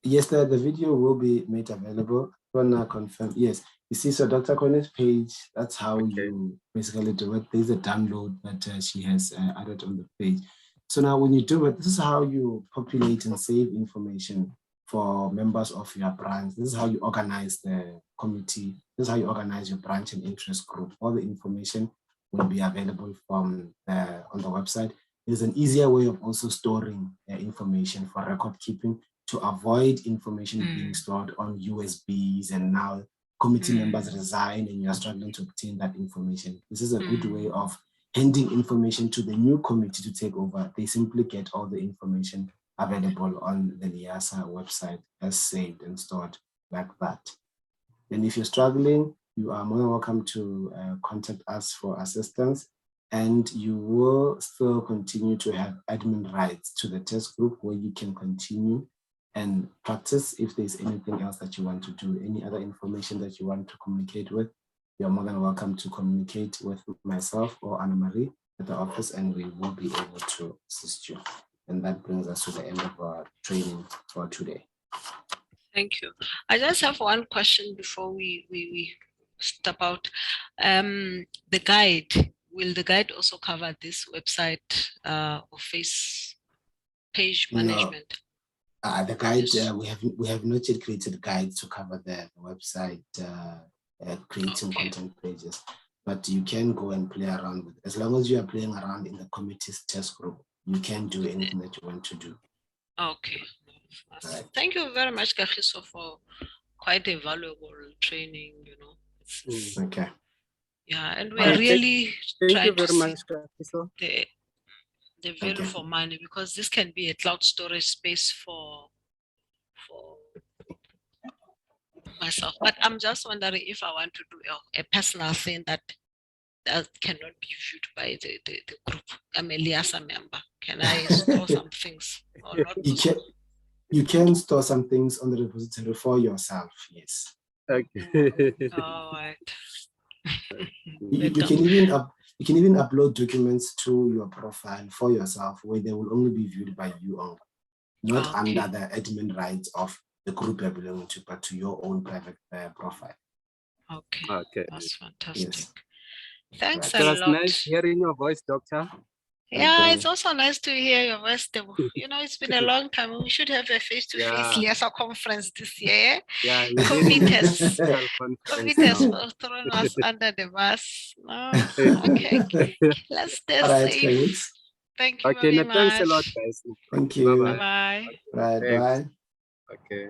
Yes, the video will be made available. Gonna confirm. Yes, you see, so Dr. Cornet's page, that's how you basically do it. There's a download that she has added on the page. So now when you do it, this is how you populate and save information for members of your branch. This is how you organize the committee. This is how you organize your branch and interest group. All the information will be available from on the website. There's an easier way of also storing information for record keeping, to avoid information being stored on USBs, and now committee members resign and you're struggling to obtain that information. This is a good way of handing information to the new committee to take over. They simply get all the information available on the MyLIASA website as saved and stored like that. And if you're struggling, you are more than welcome to contact us for assistance, and you will still continue to have admin rights to the test group where you can continue and practice. If there's anything else that you want to do, any other information that you want to communicate with, you're more than welcome to communicate with myself or Anna Marie at the office, and we will be able to assist you. And that brings us to the end of our training for today. Thank you. I just have one question before we step out. The guide, will the guide also cover this website or face page management? No. The guide, we have not yet created guides to cover the website creating content pages, but you can go and play around with it. As long as you are playing around in the committee's test group, you can do anything that you want to do. Okay. Right. Thank you very much, Kagiso, for quite a valuable training, you know. Okay. Yeah, and we are really trying to see the value for money, because this can be a cloud storage space for myself. But I'm just wondering if I want to do a personal thing that cannot be viewed by the group. I'm a MyLIASA member. Can I store some things or not? You can store some things on the repository for yourself, yes. Okay. All right. You can even upload documents to your profile for yourself, where they will only be viewed by you only, not under the admin rights of the group you're belonging to, but to your own private profile. Okay. That's fantastic. Yes. Thanks So a it's lot. nice hearing your voice, Doctor. Yeah, it's also nice to hear your voice. You know, it's been a long time. We should have a face-to-face MyLIASA conference this year. Yeah, COVID has now. thrown us under the bus. No, okay, let's stay safe. Thank you very much. Thanks a lot, guys. Thank you. Bye-bye. Bye. Okay.